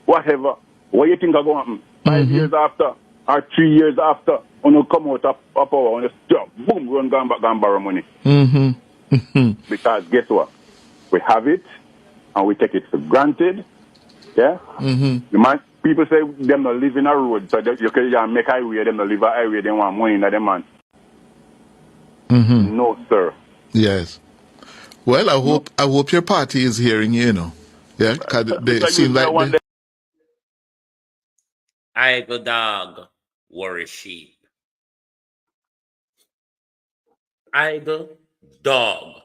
whatever. What do you think are going to happen? 5 years after or 3 years after, when you come out of power, when you stop, boom, run go back and borrow money. Mm-hmm. Mm-hmm. Because guess what? We have it and we take it for granted. Yeah? Mm-hmm. People say them not live in a road, so you can make highway, them not live a highway, they want money in them man. Mm-hmm. No, sir. Yes. Well, I hope your party is hearing you, Yeah, because they seem like I go dog, worry sheep. Idle dog,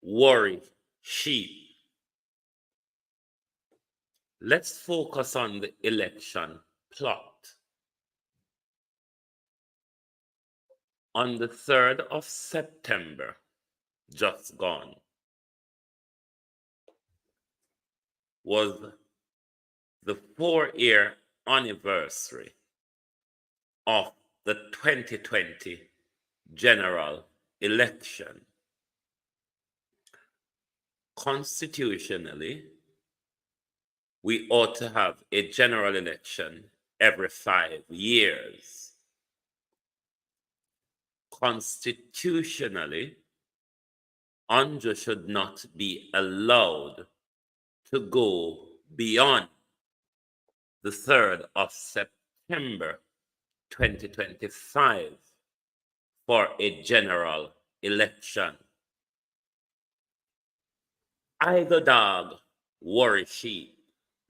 worry sheep. Let's focus on the election plot. On the 3rd of September, just gone, was the 4-year anniversary of the 2020 general election. Constitutionally, we ought to have a general election every 5 years. Constitutionally, Andrew should not be allowed to go beyond the 3rd of September 2025 for a general election. I go dog, worry sheep.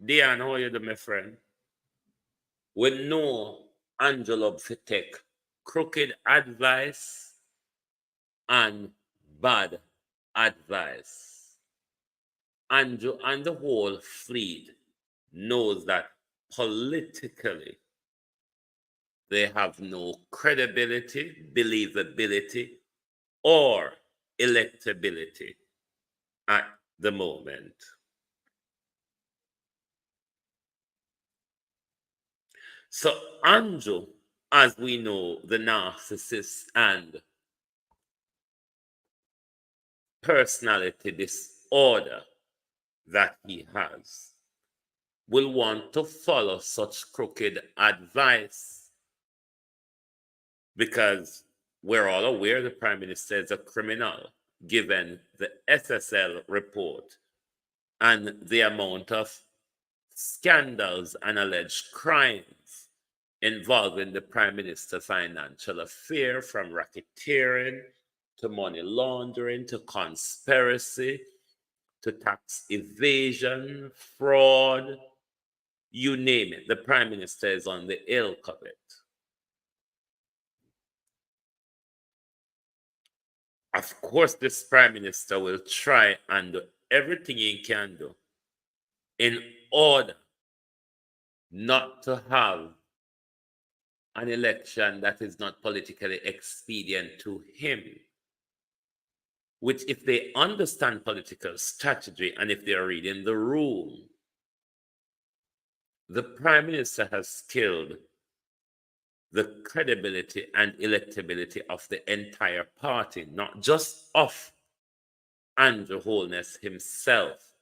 Diane, how are you doing, my friend? We know Andrew loves to take crooked advice and bad advice. Andrew and the whole fleet knows that politically they have no credibility, believability, or electability at the moment. So Andrew, as we know, the narcissist and personality disorder that he has, will want to follow such crooked advice because we're all aware the Prime Minister is a criminal, given the SSL report and the amount of scandals and alleged crimes involving the Prime Minister's financial affair, from racketeering to money laundering to conspiracy to tax evasion, fraud, you name it. The Prime Minister is on the ilk of it. Of course, this Prime Minister will try and do everything he can do in order not to have an election that is not politically expedient to him. which if they understand political strategy and if they're reading the room, the Prime Minister has killed the credibility and electability of the entire party, not just of Andrew Holness himself,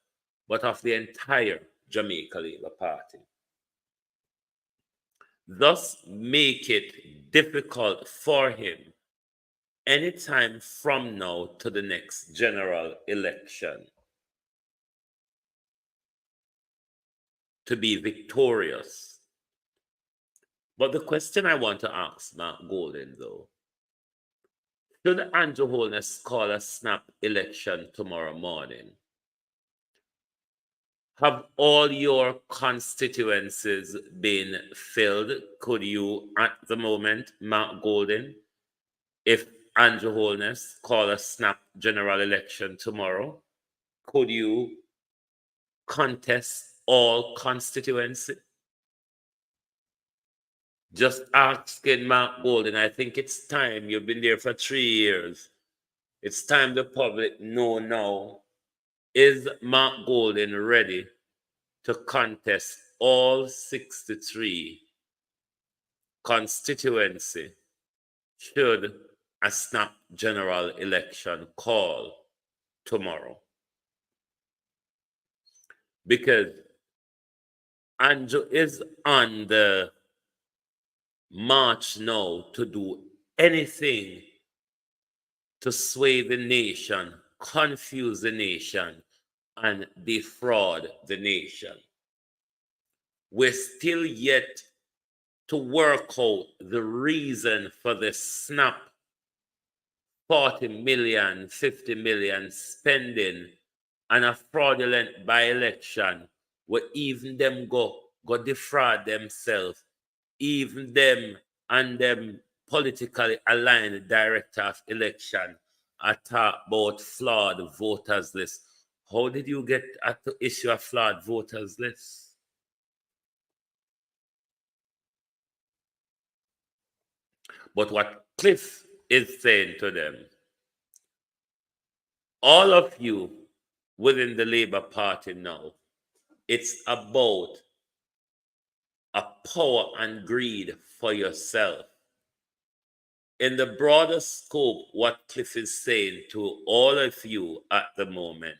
but of the entire Jamaica Labour Party. Thus make it difficult for him anytime from now to the next general election to be victorious. But the question I want to ask Mark Golden, though, should Andrew Holness call a snap election tomorrow morning? Have all your constituencies been filled? Could you, at the moment, Mark Golden, if Andrew Holness call a snap general election tomorrow, could you contest all constituencies? Just asking Mark Golden, I think it's time. You've been there for 3 years. It's time the public know now. Is Mark Golden ready to contest all 63 constituency should a snap general election call tomorrow? Because Andrew is on the march now to do anything to sway the nation, confuse the nation, and defraud the nation. We're still yet to work out the reason for the snap 40 million, 50 million spending and a fraudulent by-election where even them go defraud themselves, even them and them politically aligned director of election are talk about flawed voters list. How did you get to issue a flawed voters list? But what Cliff is saying to them, all of you within the Labour Party now, it's about a power and greed for yourself. In the broader scope, what Cliff is saying to all of you at the moment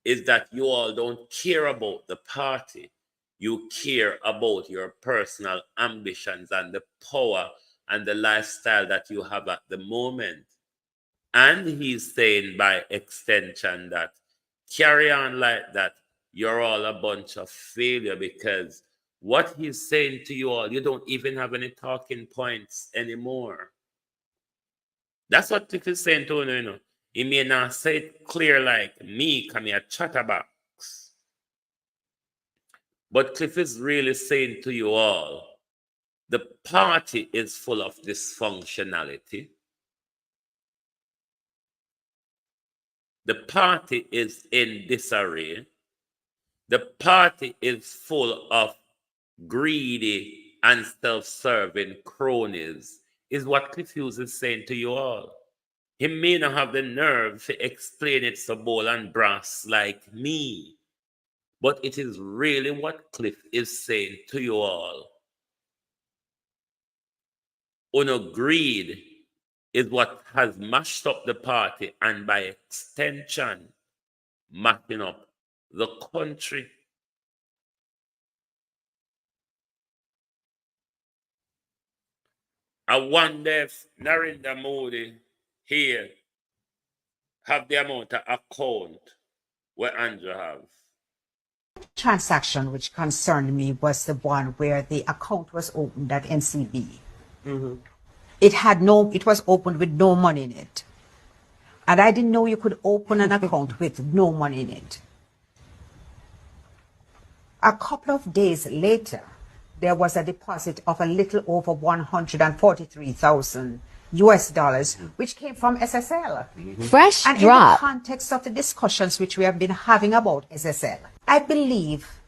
is that you all don't care about the party. You care about your personal ambitions and the power and the lifestyle that you have at the moment. And he's saying by extension that carry on like that, you're all a bunch of failure, because what he's saying to you all, you don't even have any talking points anymore. That's what Cliff is saying to you, know. He may not say it clear like me, come here, chatterbox. But Cliff is really saying to you all, the party is full of dysfunctionality. The party is in disarray. The party is full of greedy and self-serving cronies, is what Cliff Hughes is saying to you all. He may not have the nerve to explain it so bold and brass like me, but it is really what Cliff is saying to you all. Greed is what has mashed up the party and by extension, mashing up the country. I wonder if Narendra Modi here have the amount of account where Andrew have. Transaction which concerned me was the one where the account was opened at NCB. Mm-hmm. It was opened with no money in it. And I didn't know you could open an account with no money in it. A couple of days later, there was a deposit of a little over $143,000 US, which came from SSL. Fresh and drop. In the context of the discussions which we have been having about SSL, I believe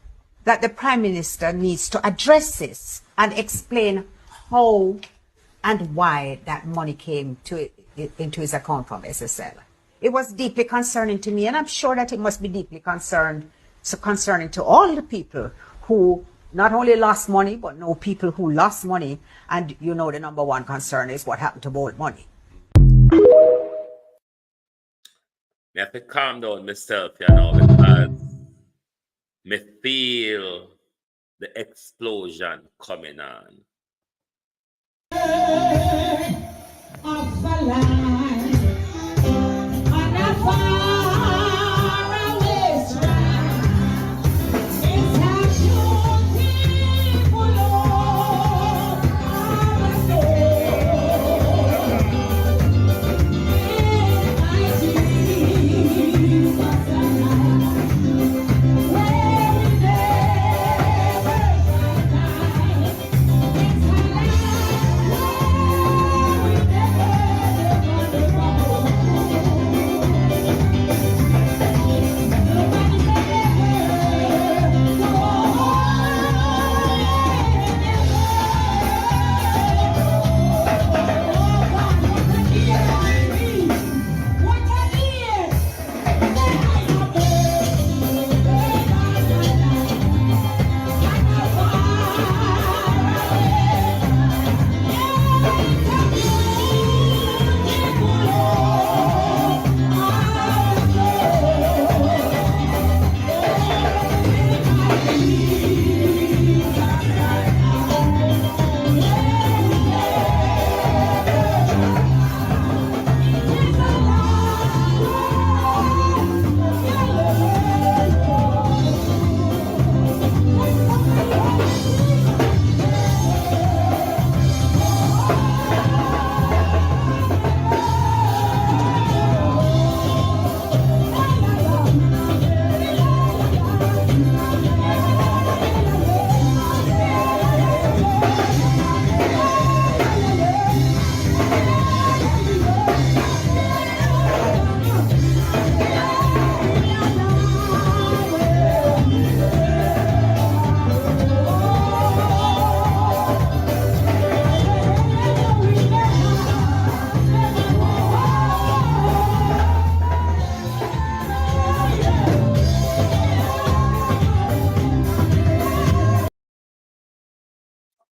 that the Prime Minister needs to address this and explain how and why that money came into his account from SSL. It was deeply concerning to me, and I'm sure that it must be deeply concerning to all the people who not only lost money, but know people who lost money. And you know the number one concern is what happened to borrowed money. I have to calm down myself, you know, because me feel the explosion coming on.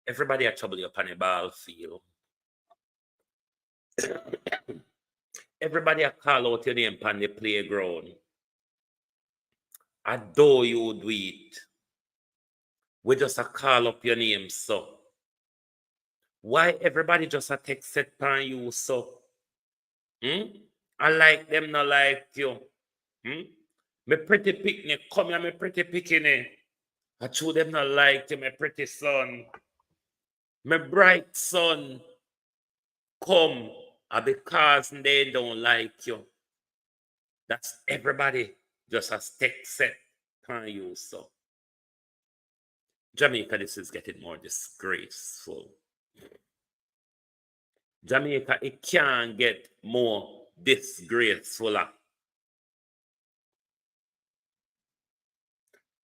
Everybody had trouble upon a ball field. Everybody had call out your name upon the playground. I know you do it. We just a call up your name, so. Why everybody just a text set upon you, so? I like them, not like you. Me pretty picnic, come here, me pretty picnic. I show them not like you, my pretty son. My bright son. Come, because they don't like you. That's everybody just a stick set on you, so. Jamaica, this is getting more disgraceful. Jamaica, it can't get more disgraceful.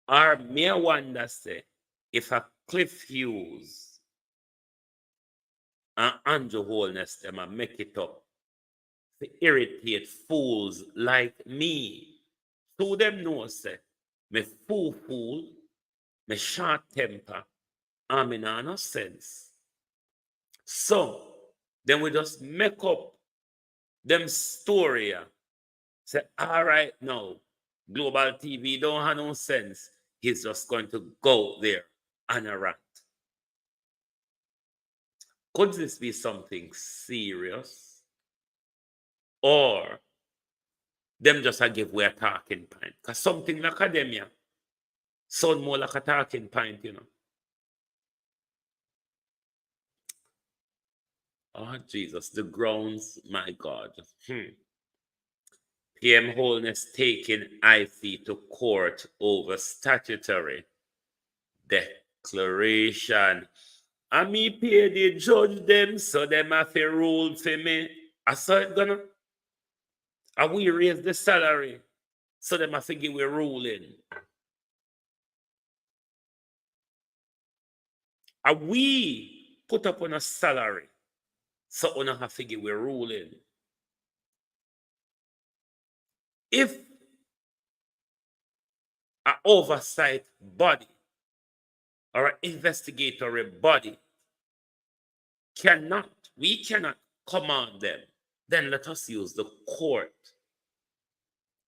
Or me wonder say, if a Cliff Hughes and Andrew Holness them a make it up to irritate fools like me. So them know say, me fool, me short temper, and me nah no sense. So, then we just make up them story. Say, all right now, Global TV don't have no sense. He's just going to go there and a rant. Could this be something serious? Or them just a give way a talking point? Because something like academia sound more like a talking point, you know. Oh, Jesus, the grounds, my God. PM Holness taking IFE to court over statutory declaration. I me pay the judge them, so them have to rule for me. I saw it gonna. And we raise the salary, so them have to give we ruling. And we put up on a salary, so we have to give we ruling. if an oversight body or an investigatory body we cannot command them, then let us use the court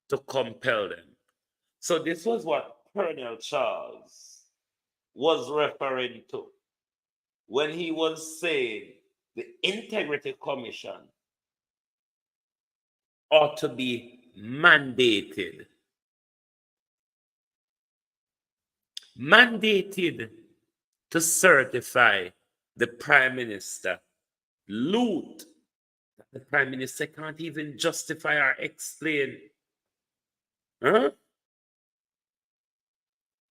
to compel them. So this was what Colonel Charles was referring to when he was saying the Integrity Commission ought to be mandated to certify the Prime Minister loot that the Prime Minister can't even justify or explain. Huh?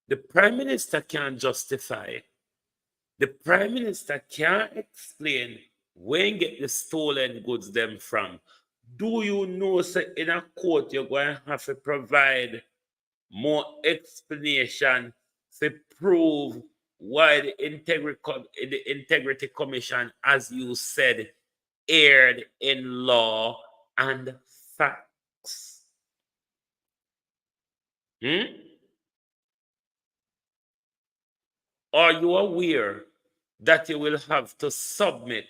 The Prime Minister can't justify. The Prime Minister can't explain where you get the stolen goods them from. Do you know, sir, in a court you're going to have to provide more explanation to prove why the Integrity Commission, as you said, erred in law and facts? Are you aware that you will have to submit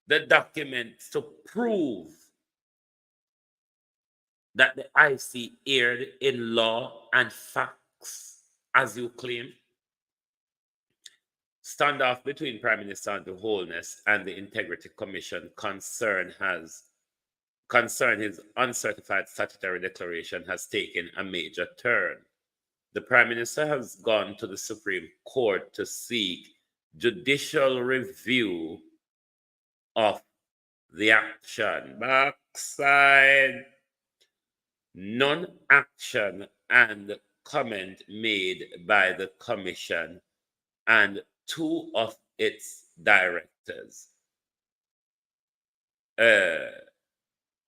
the documents to prove that the IC erred in law and facts, as you claim? Standoff between Prime Minister Andrew Holness and the Integrity Commission concern his uncertified statutory declaration has taken a major turn. The Prime Minister has gone to the Supreme Court to seek judicial review of the action. Backside. Non-action and comment made by the Commission and two of its directors.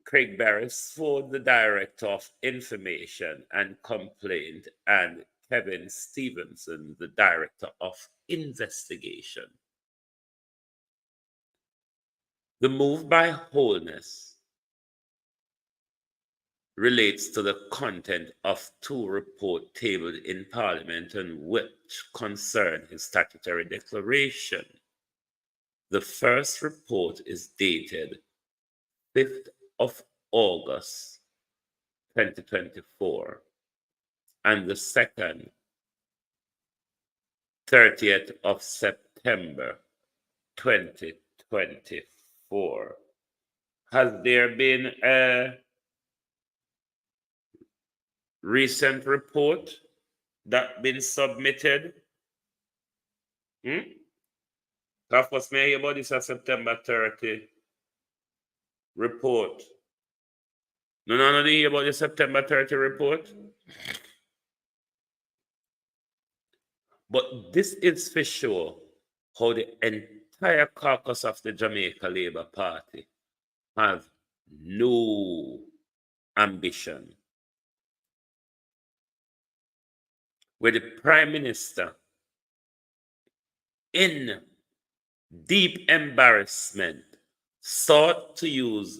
Craig Beresford, the Director of Information and Complaint, and Kevin Stevenson, the Director of Investigation. The move by Holness relates to the content of two reports tabled in Parliament and which concern his statutory declaration. The first report is dated 5th of August 2024, and the second, 30th of September 2024. Has there been a recent report that been submitted? First, may I hear about this September 30 report? No, did you hear about the September 30 report? But this is for sure how the entire caucus of the Jamaica Labour Party have no ambition. Where the Prime Minister, in deep embarrassment, is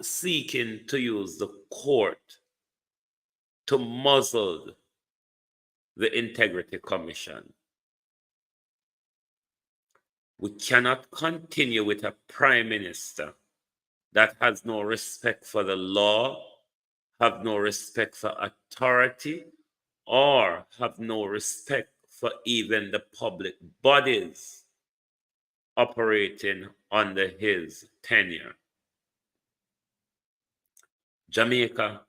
seeking to use the court to muzzle the Integrity Commission. We cannot continue with a Prime Minister that has no respect for the law, have no respect for authority, or have no respect for even the public bodies operating under his tenure. Jamaica,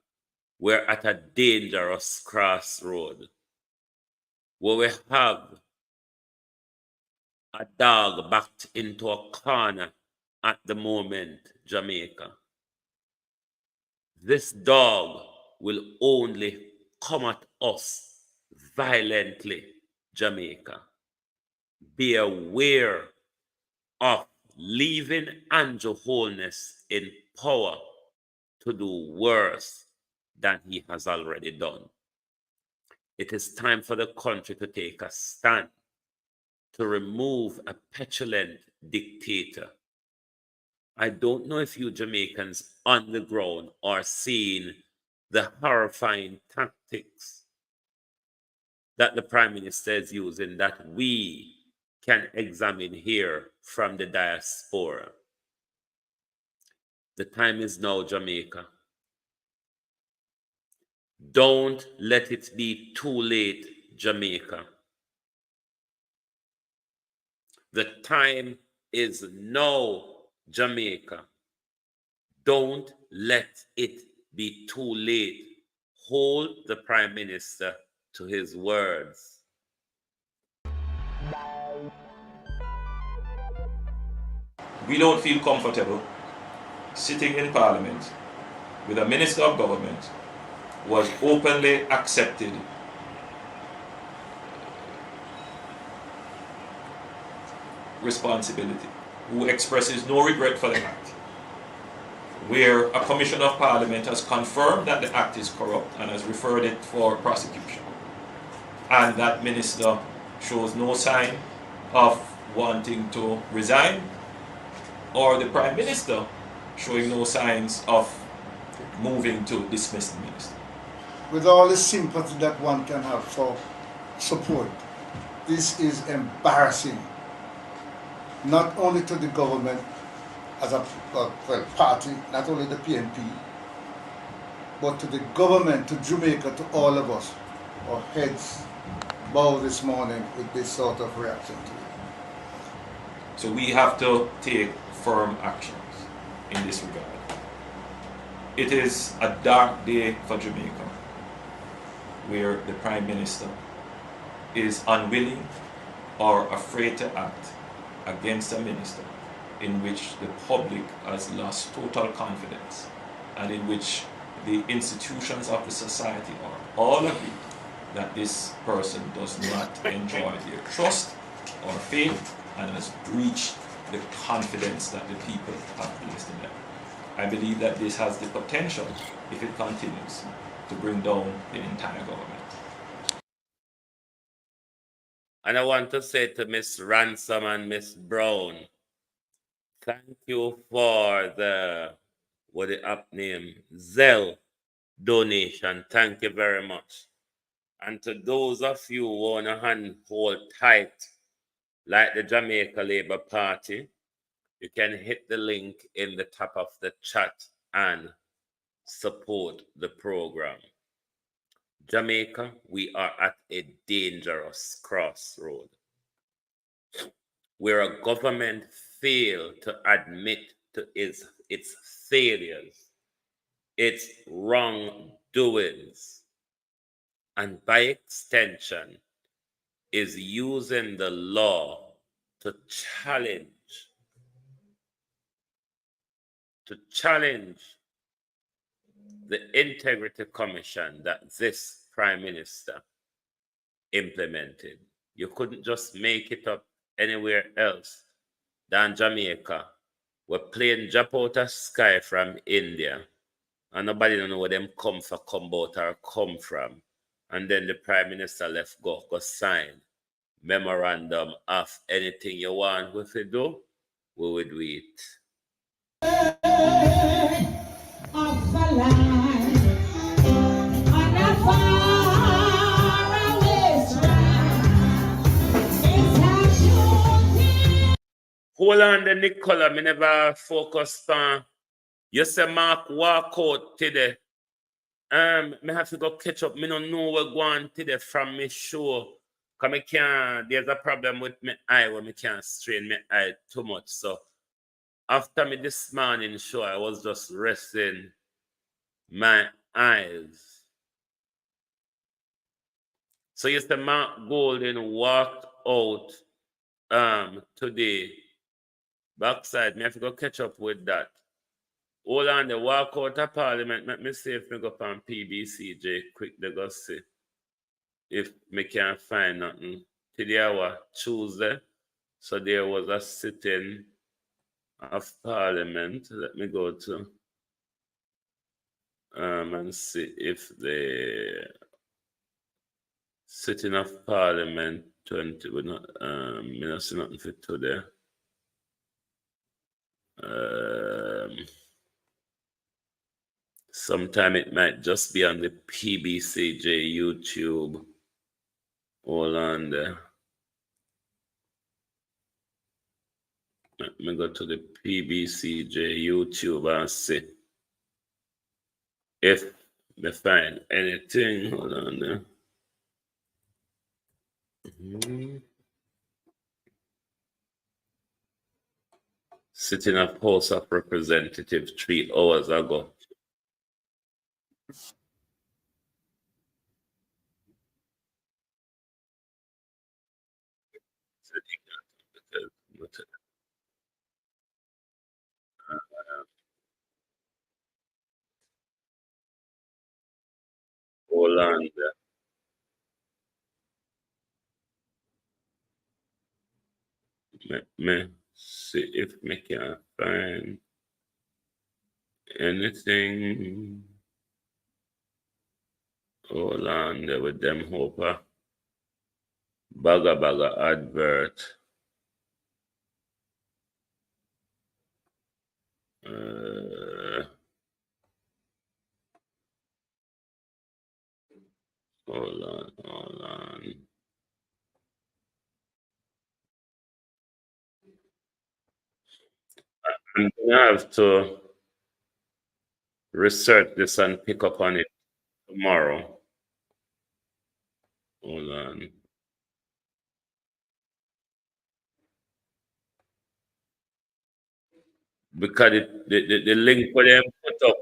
we're at a dangerous crossroad where we have a dog backed into a corner at the moment, Jamaica. This dog will only come at us violently, Jamaica. Be aware of leaving Andrew Holness in power to do worse than he has already done. It is time for the country to take a stand to remove a petulant dictator. I don't know if you Jamaicans on the ground are seeing the horrifying tactics that the Prime Minister is using that we can examine here from the diaspora. The time is now, Jamaica. Don't let it be too late, Jamaica. The time is now, Jamaica. Don't let it be too late. Hold the Prime Minister to his words. We don't feel comfortable sitting in Parliament with a Minister of Government who has openly accepted responsibility, who expresses no regret for the act, where a Commissioner of Parliament has confirmed that the act is corrupt and has referred it for prosecution, and that Minister shows no sign of wanting to resign, or the Prime Minister showing no signs of moving to dismiss the Minister. With all the sympathy that one can have for support, this is embarrassing, not only to the government as a party, not only the PNP, but to the government, to Jamaica, to all of us. Our heads bow this morning with this sort of reaction to it. So we have to take firm actions in this regard. It is a dark day for Jamaica, where the Prime Minister is unwilling or afraid to act against a minister in which the public has lost total confidence and in which the institutions of the society are all agree that this person does not enjoy their trust or faith and has breached the confidence that the people have placed in them. I believe that this has the potential, if it continues, to bring down the entire government. And I want to say to Miss Ransom and Miss Brown, thank you for the, what the app name, Zelle donation. Thank you very much. And to those of you who want to hold tight, like the Jamaica Labour Party, you can hit the link in the top of the chat and support the program. Jamaica, we are at a dangerous crossroad where a government failed to admit to its failures, its wrongdoings, and by extension is using the law to challenge the Integrity Commission that this Prime Minister implemented. You couldn't just make it up anywhere else than Jamaica. We're playing drop out of sky from India, and nobody don't know where them come out or come from. And then the Prime Minister left go sign memorandum of anything you want with it do, we will do it. Hold on the Nicola, me never focus on. You say Mark walk out today. Me have to go catch up. Me don't know where going today from me show. Cause me can't, there's a problem with my eye where me can't strain my eye too much. So after me this morning show, I was just resting my eyes. So you say Mark Golden walked out today. Backside, me have to go catch up with that. Hold on, the walk out of Parliament. Let me see if me go up on PBCJ quick. They go see if me can find nothing. Today was Tuesday, so there was a sitting of Parliament. Let me go to and see if the sitting of Parliament 20 would not me not see nothing for today. Sometime it might just be on the PBCJ YouTube. Hold on there. Let me go to the PBCJ YouTube and see if they find anything. Hold on there. Sitting of House of Representatives 3 hours ago. Hold on there. Let me see if we can find anything. Hold on there with them Hopper. Bagga advert. Hold on. I'm gonna have to research this and pick up on it tomorrow. Hold on. Because the link for them put up.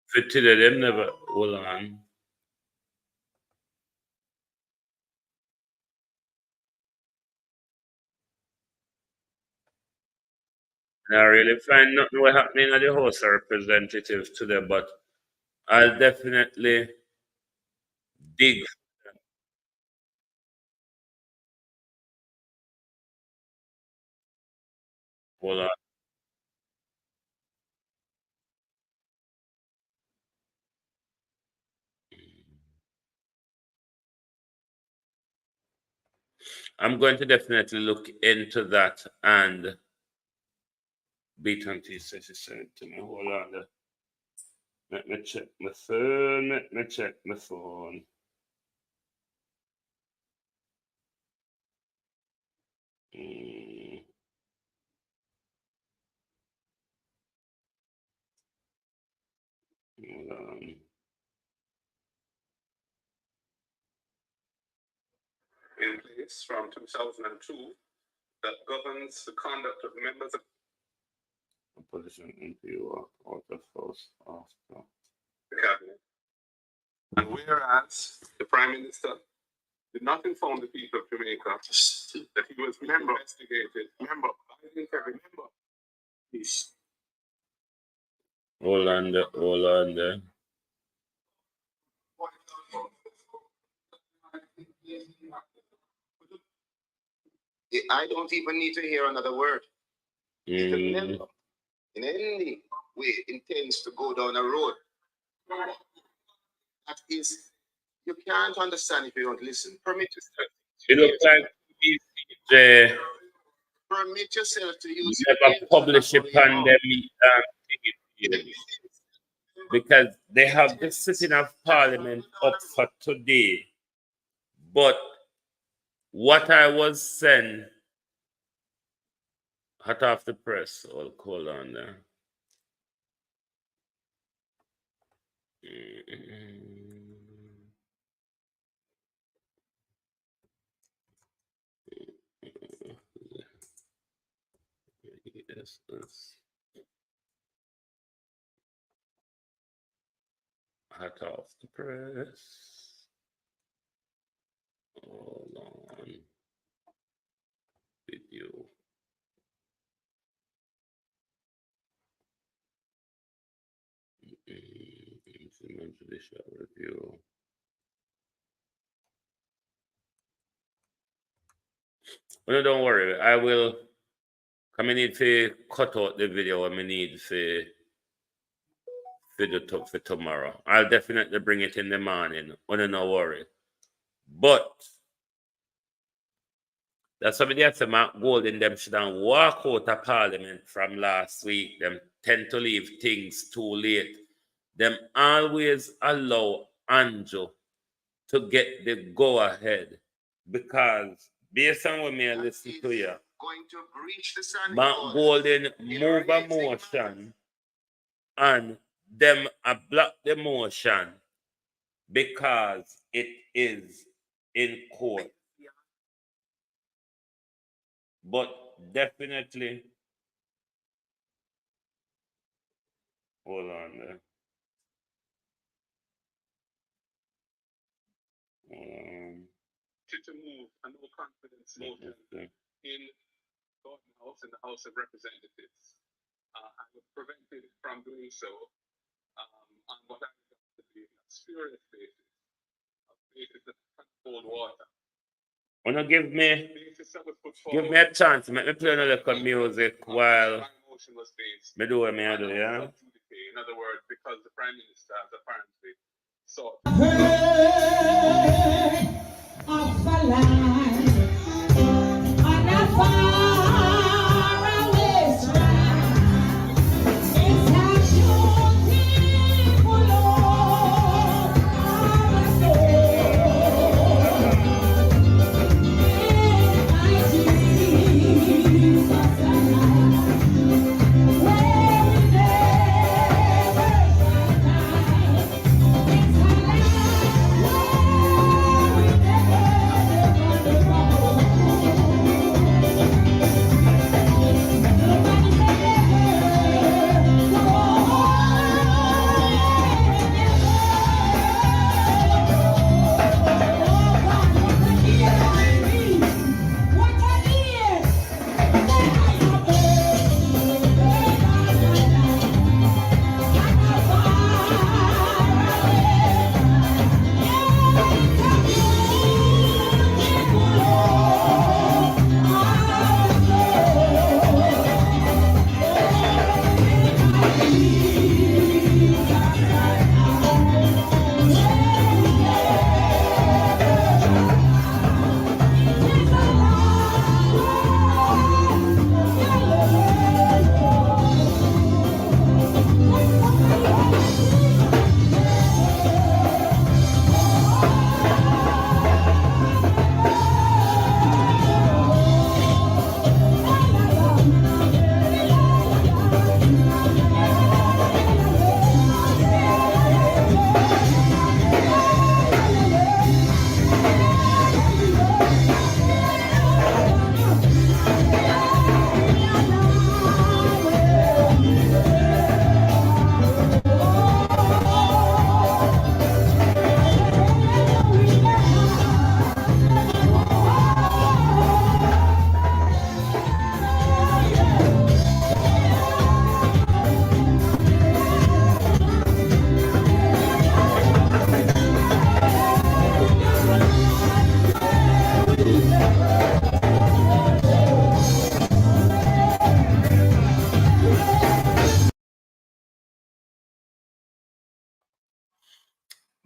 For today, them never. Hold on. I really find nothing what happening at the House of Representatives today, but I'll definitely dig. Hold on. I'm going to definitely look into that and B20 says he sent it to me. Hold on there. Let me check my phone. Hold on. In place from 2002 that governs the conduct of members of opposition interviewer out of house after the cabinet. And whereas the Prime Minister did not inform the people of Jamaica that he was investigated, by the integrity member. Hold on there. I don't even need to hear another word. If a member in any way intends to go down a road, that is, you can't understand if you don't listen. Permit yourself. It looks like the permit yourself to use never publish a pandemic because they have the sitting of Parliament up for today. But what I was sent hot off the press. Hold on there. Yes. Hot off the press. Hold on. Video. Judicial review. Well, don't worry. I will. I need to cut out the video. I need to for tomorrow. I'll definitely bring it in the morning. No worry. But That's why they say Mark Golden them should walk out of Parliament from last week. Them tend to leave things too late. Them always allow Andrew to get the go ahead because based on what me listen to you, Mark Golden move a motion and them block the motion because it is in court. But definitely, hold on there. To move a no confidence motion in Gordon House in the House of Representatives. I was prevented from doing so on what I regard to be a spurious basis, a basis that hold water. Wanna give me a chance, make me play another music while me do what me do, yeah? In other words, because the Prime Minister has apparently sought of a line on a faraway strand. It's a beautiful love of a soul. In my Jesus alive, where we never shall die. It's a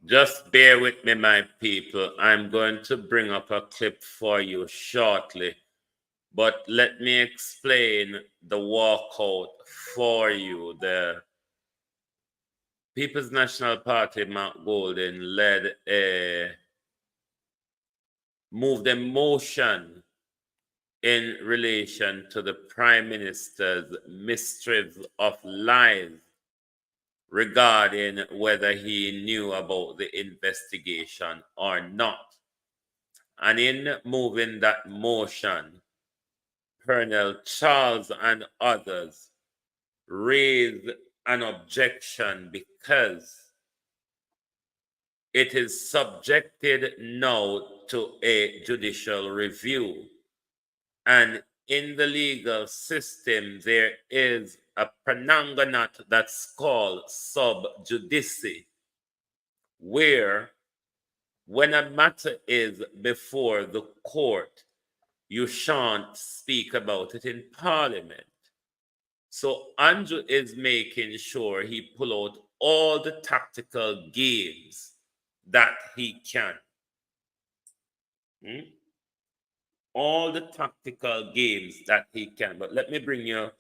Just bear with me, my people. I'm going to bring up a clip for you shortly, but let me explain the walkout for you. The People's National Party, Mark Golden, led a moved a motion in relation to the Prime Minister's mistress of lies regarding whether he knew about the investigation or not. And in moving that motion, Colonel Charles and others raised an objection because it is subjected now to a judicial review. And in the legal system, there is a prananganat that's called sub judice, where when a matter is before the court, you shan't speak about it in Parliament. So Andrew is making sure he pull out all the tactical games that he can. all the tactical games that he can. But let me bring you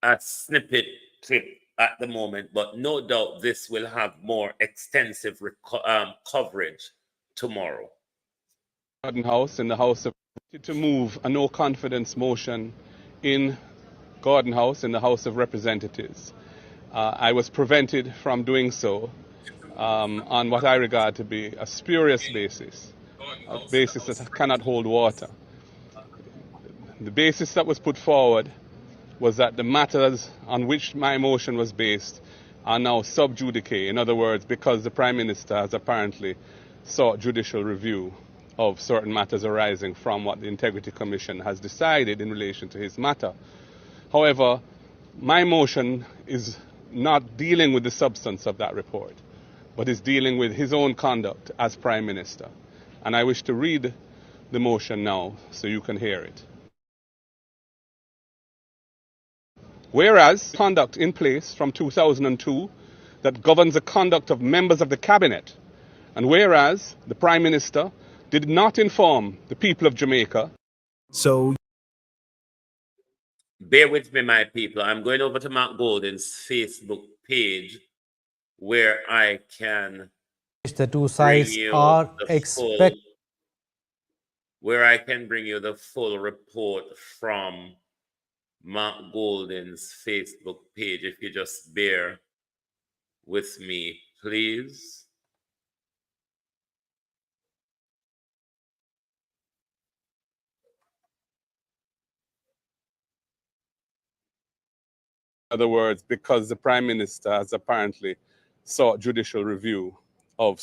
a snippet clip at the moment, but no doubt this will have more extensive coverage tomorrow. Garden House in the House of to move a no confidence motion in Garden House in the House of Representatives. I was prevented from doing so on what I regard to be a spurious basis, a basis that cannot hold water. The basis that was put forward was that the matters on which my motion was based are now sub judice. In other words, because the Prime Minister has apparently sought judicial review of certain matters arising from what the Integrity Commission has decided in relation to his matter. However, my motion is not dealing with the substance of that report, but is dealing with his own conduct as Prime Minister. And I wish to read the motion now so you can hear it. Whereas conduct in place from 2002 that governs the conduct of members of the Cabinet, and whereas the Prime Minister did not inform the people of Jamaica. So, bear with me, my people. I'm going over to Mark Golden's Facebook page where I can the two sides are expected. Where I can bring you the full report from Mark Golden's Facebook page. If you just bear with me, please. In other words, because the Prime Minister has apparently sought judicial review of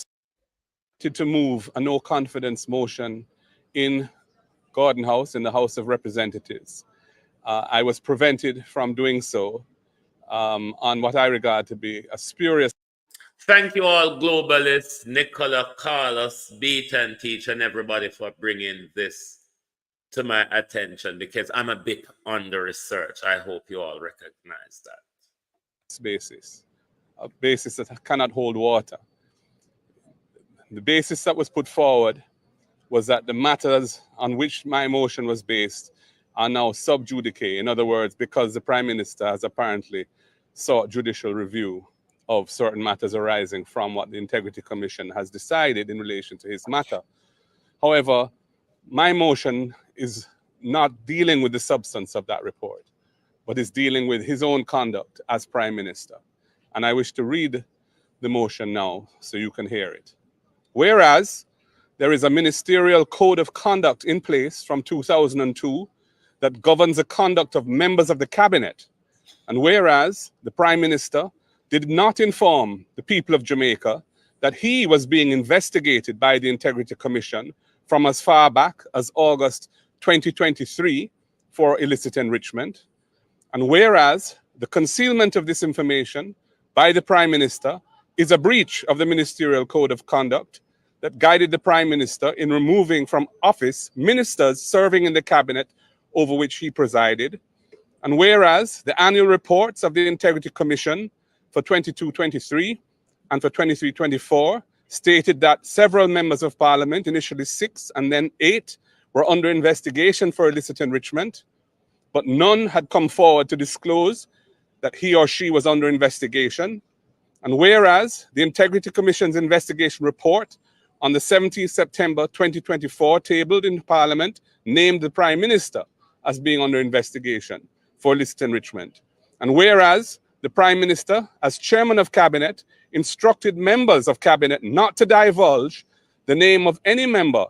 to move a no confidence motion in Garden House in the House of Representatives. I was prevented from doing so on what I regard to be a spurious. Thank you all, globalists, Nicola, Carlos, Beaton, Teach, and everybody for bringing this to my attention, because I'm a bit under research. I hope you all recognize that. Basis, a basis that cannot hold water. The basis that was put forward was that the matters on which my motion was based are now sub judice. In other words, because the Prime Minister has apparently sought judicial review of certain matters arising from what the Integrity Commission has decided in relation to his matter. However, my motion is not dealing with the substance of that report, but is dealing with his own conduct as Prime Minister. And I wish to read the motion now so you can hear it. Whereas there is a ministerial code of conduct in place from 2002 that governs the conduct of members of the Cabinet, and whereas the Prime Minister did not inform the people of Jamaica that he was being investigated by the Integrity Commission from as far back as August 2023 for illicit enrichment, and whereas the concealment of this information by the Prime Minister is a breach of the Ministerial Code of Conduct that guided the Prime Minister in removing from office ministers serving in the Cabinet over which he presided, and whereas the annual reports of the Integrity Commission for 22-23 and for 23-24 stated that several members of Parliament, initially 6 and then 8, were under investigation for illicit enrichment, but none had come forward to disclose that he or she was under investigation. And whereas the Integrity Commission's investigation report on the 17th September 2024 tabled in Parliament named the Prime Minister as being under investigation for illicit enrichment. And whereas the Prime Minister, as Chairman of Cabinet, instructed members of Cabinet not to divulge the name of any member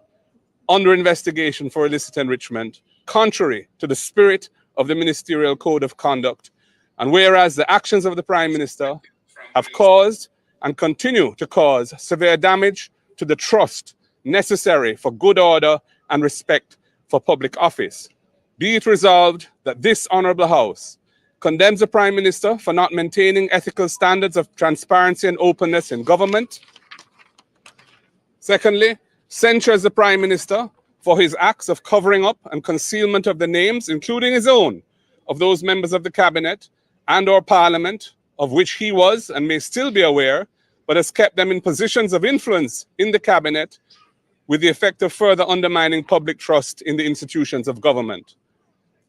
under investigation for illicit enrichment, contrary to the spirit of the Ministerial Code of Conduct. And whereas the actions of the Prime Minister have caused and continue to cause severe damage to the trust necessary for good order and respect for public office, be it resolved that this Honourable House condemns the Prime Minister for not maintaining ethical standards of transparency and openness in government. Secondly, censures the Prime Minister for his acts of covering up and concealment of the names, including his own, of those members of the Cabinet and or Parliament of which he was and may still be aware, but has kept them in positions of influence in the Cabinet with the effect of further undermining public trust in the institutions of government,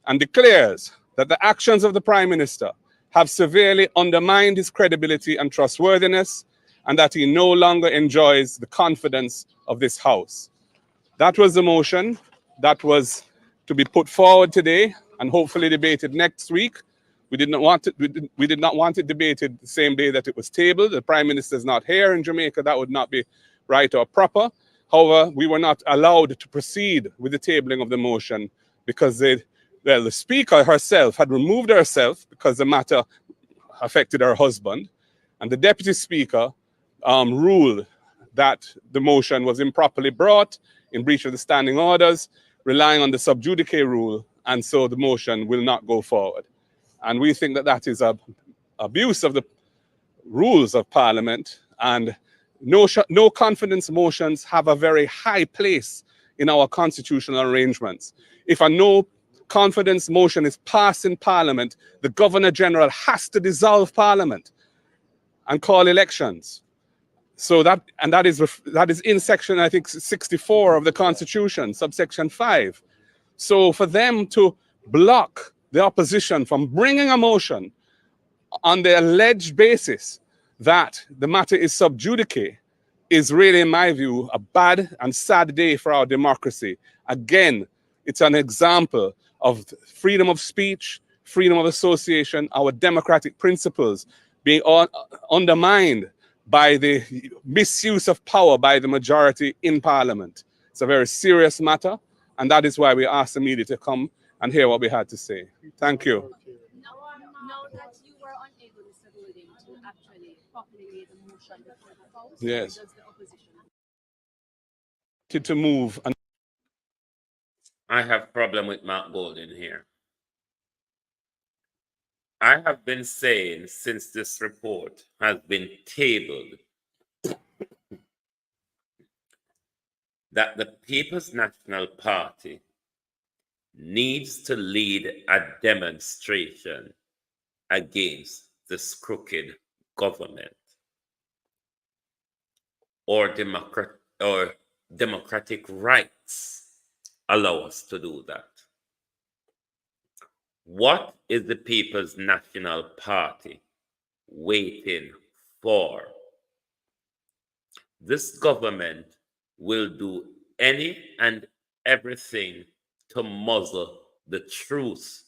and declares that the actions of the Prime Minister have severely undermined his credibility and trustworthiness, and that he no longer enjoys the confidence of this House. That was the motion that was to be put forward today and hopefully debated next week. We did not want it debated the same day that it was tabled. The Prime Minister is not here in Jamaica. That would not be right or proper. However, we were not allowed to proceed with the tabling of the motion because the Speaker herself had removed herself because the matter affected her husband, and the Deputy Speaker ruled that the motion was improperly brought in breach of the standing orders, relying on the sub judice rule, and so the motion will not go forward. And we think that that is an abuse of the rules of Parliament, and no confidence motions have a very high place in our constitutional arrangements. If a no confidence motion is passed in Parliament, the Governor-General has to dissolve Parliament and call elections. So that is in section, I think, 64 of the Constitution, subsection 5. So for them to block the opposition from bringing a motion on the alleged basis that the matter is sub judice is really, in my view, a bad and sad day for our democracy. Again, it's an example of freedom of speech, freedom of association, our democratic principles being undermined by the misuse of power by the majority in Parliament. It's a very serious matter, and that is why we asked the media to come and hear what we had to say. Thank you. Now that you were unable, Mr. Golding, to actually populate the motion before the House, yes, does the opposition to move? And I have problem with Mark Golding here. I have been saying since this report has been tabled that the People's National Party needs to lead a demonstration against this crooked government or democratic rights allow us to do that. What is the People's National Party waiting for? This government will do any and everything to muzzle the truth.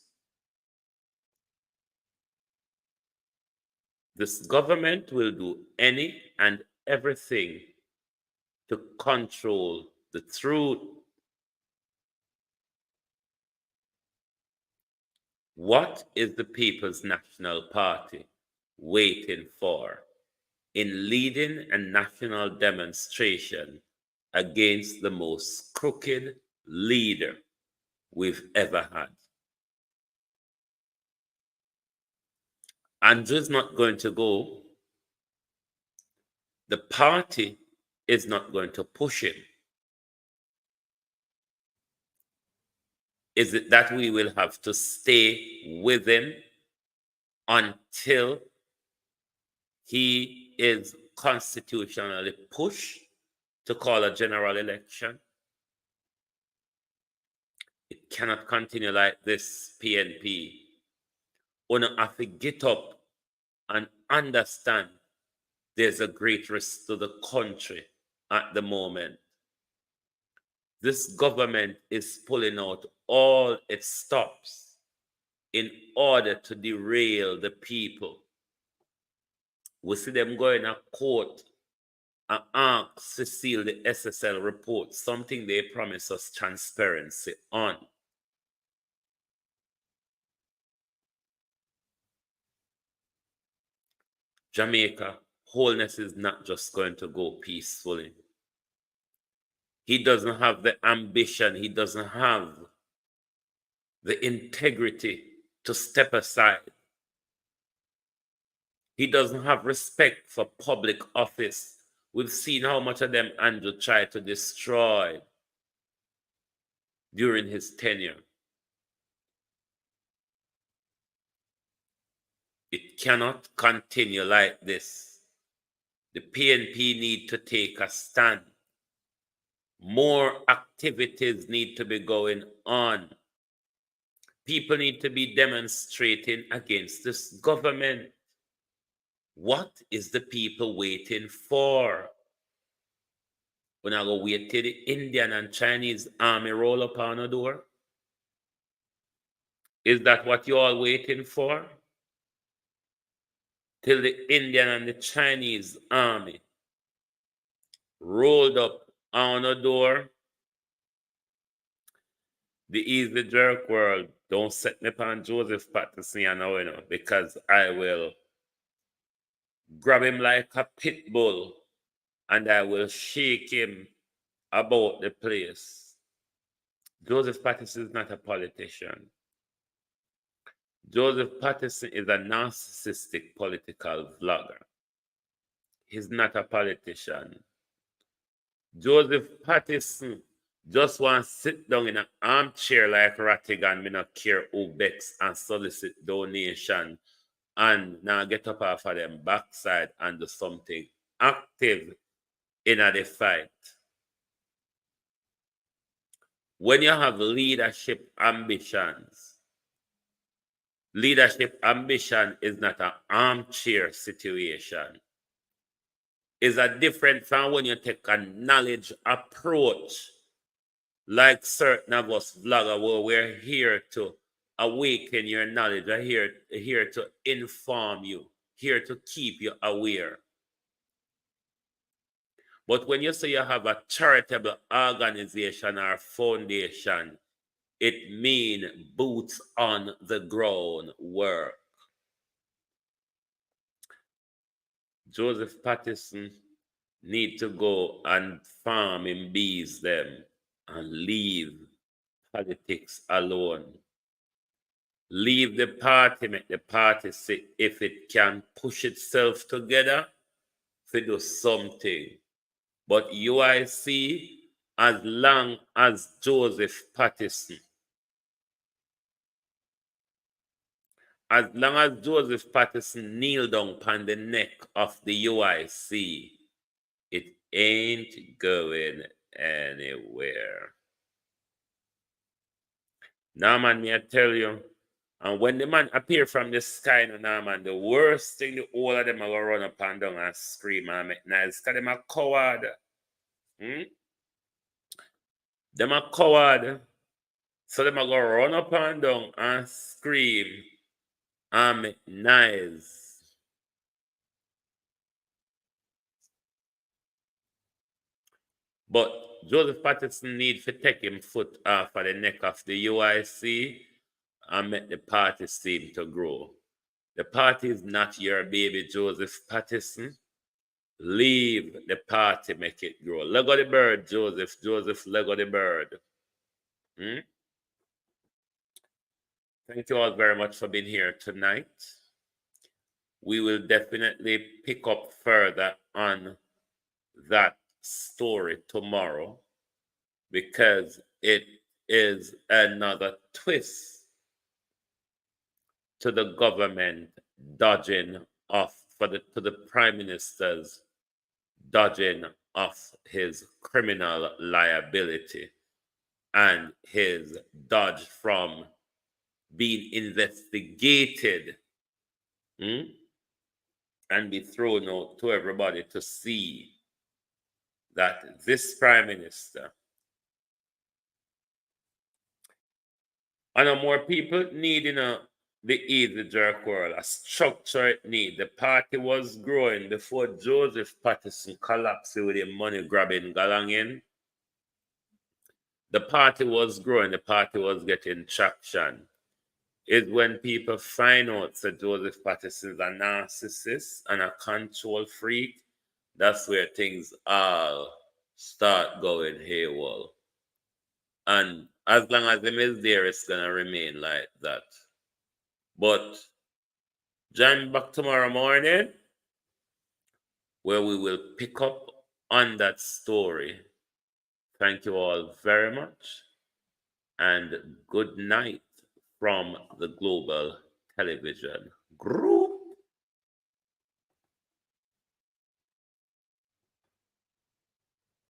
This government will do any and everything to control the truth. What is the People's National Party waiting for in leading a national demonstration against the most crooked leader we've ever had? Andrew's not going to go. The party is not going to push him. Is it that we will have to stay with him until he is constitutionally pushed to call a general election? It cannot continue like this, PNP. We have to get up and understand there's a great risk to the country at the moment. This government is pulling out all its stops in order to derail the people. We see them going to court and ask to seal the SSL report, something they promise us transparency on. Jamaica, wholeness is not just going to go peacefully. He doesn't have the ambition, he doesn't have the integrity to step aside. He doesn't have respect for public office. We've seen how much of them Andrew tried to destroy during his tenure. It cannot continue like this. The PNP need to take a stand. More activities need to be going on. People need to be demonstrating against this government. What is the people waiting for? When I go wait till the Indian and Chinese army roll up on the door? Is that what you all waiting for? Till the Indian and the Chinese army rolled up on the door? The easy jerk world, don't set me upon Joseph Patterson, you know, because I will grab him like a pit bull and I will shake him about the place. Joseph Patterson is not a politician. Joseph Patterson is a narcissistic political vlogger. He's not a politician. Joseph Patterson just want to sit down in an armchair like Rattigan, me not care who begs and solicit donation and now get up off of them backside and do something active in the fight. When you have leadership ambitions, leadership ambition is not an armchair situation. It's a different from when you take a knowledge approach, like certain of us vloggers, where we're here to awaken your knowledge, we're here to inform you, here to keep you aware. But when you say you have a charitable organization or foundation, it means boots on the ground work. Joseph Patterson need to go and farm in bees them and leave politics alone. Leave the party, make the party see if it can push itself together to do something. But UIC, as long as Joseph Patterson, kneel down upon the neck of the UIC, it ain't going anywhere. Now, man, me I tell you, and when the man appear from the sky, now, man, the worst thing, the all of them are going to run up and down and scream and make nice, because them are coward. Them are coward. So them are going to run up and down and scream and make nice. But Joseph Patterson need to take him foot off of the neck of the UIC and make the party seem to grow. The party is not your baby, Joseph Patterson. Leave the party, make it grow. Lego the bird, Joseph. Joseph, Lego the bird. Thank you all very much for being here tonight. We will definitely pick up further on that story tomorrow, because it is another twist to the government dodging off to the Prime Minister's dodging off his criminal liability and his dodge from being investigated and be thrown out to everybody to see that this Prime Minister, and more people needing the easy jerk world, a structure it need. The party was growing before Joseph Patterson collapsed with a money grabbing galangin. The party was growing, the party was getting traction. It's when people find out that Joseph Patterson is a narcissist and a control freak, that's where things all start going haywire. And as long as him is there, it's going to remain like that. But join back tomorrow morning, where we will pick up on that story. Thank you all very much, and good night from the Global Television Group.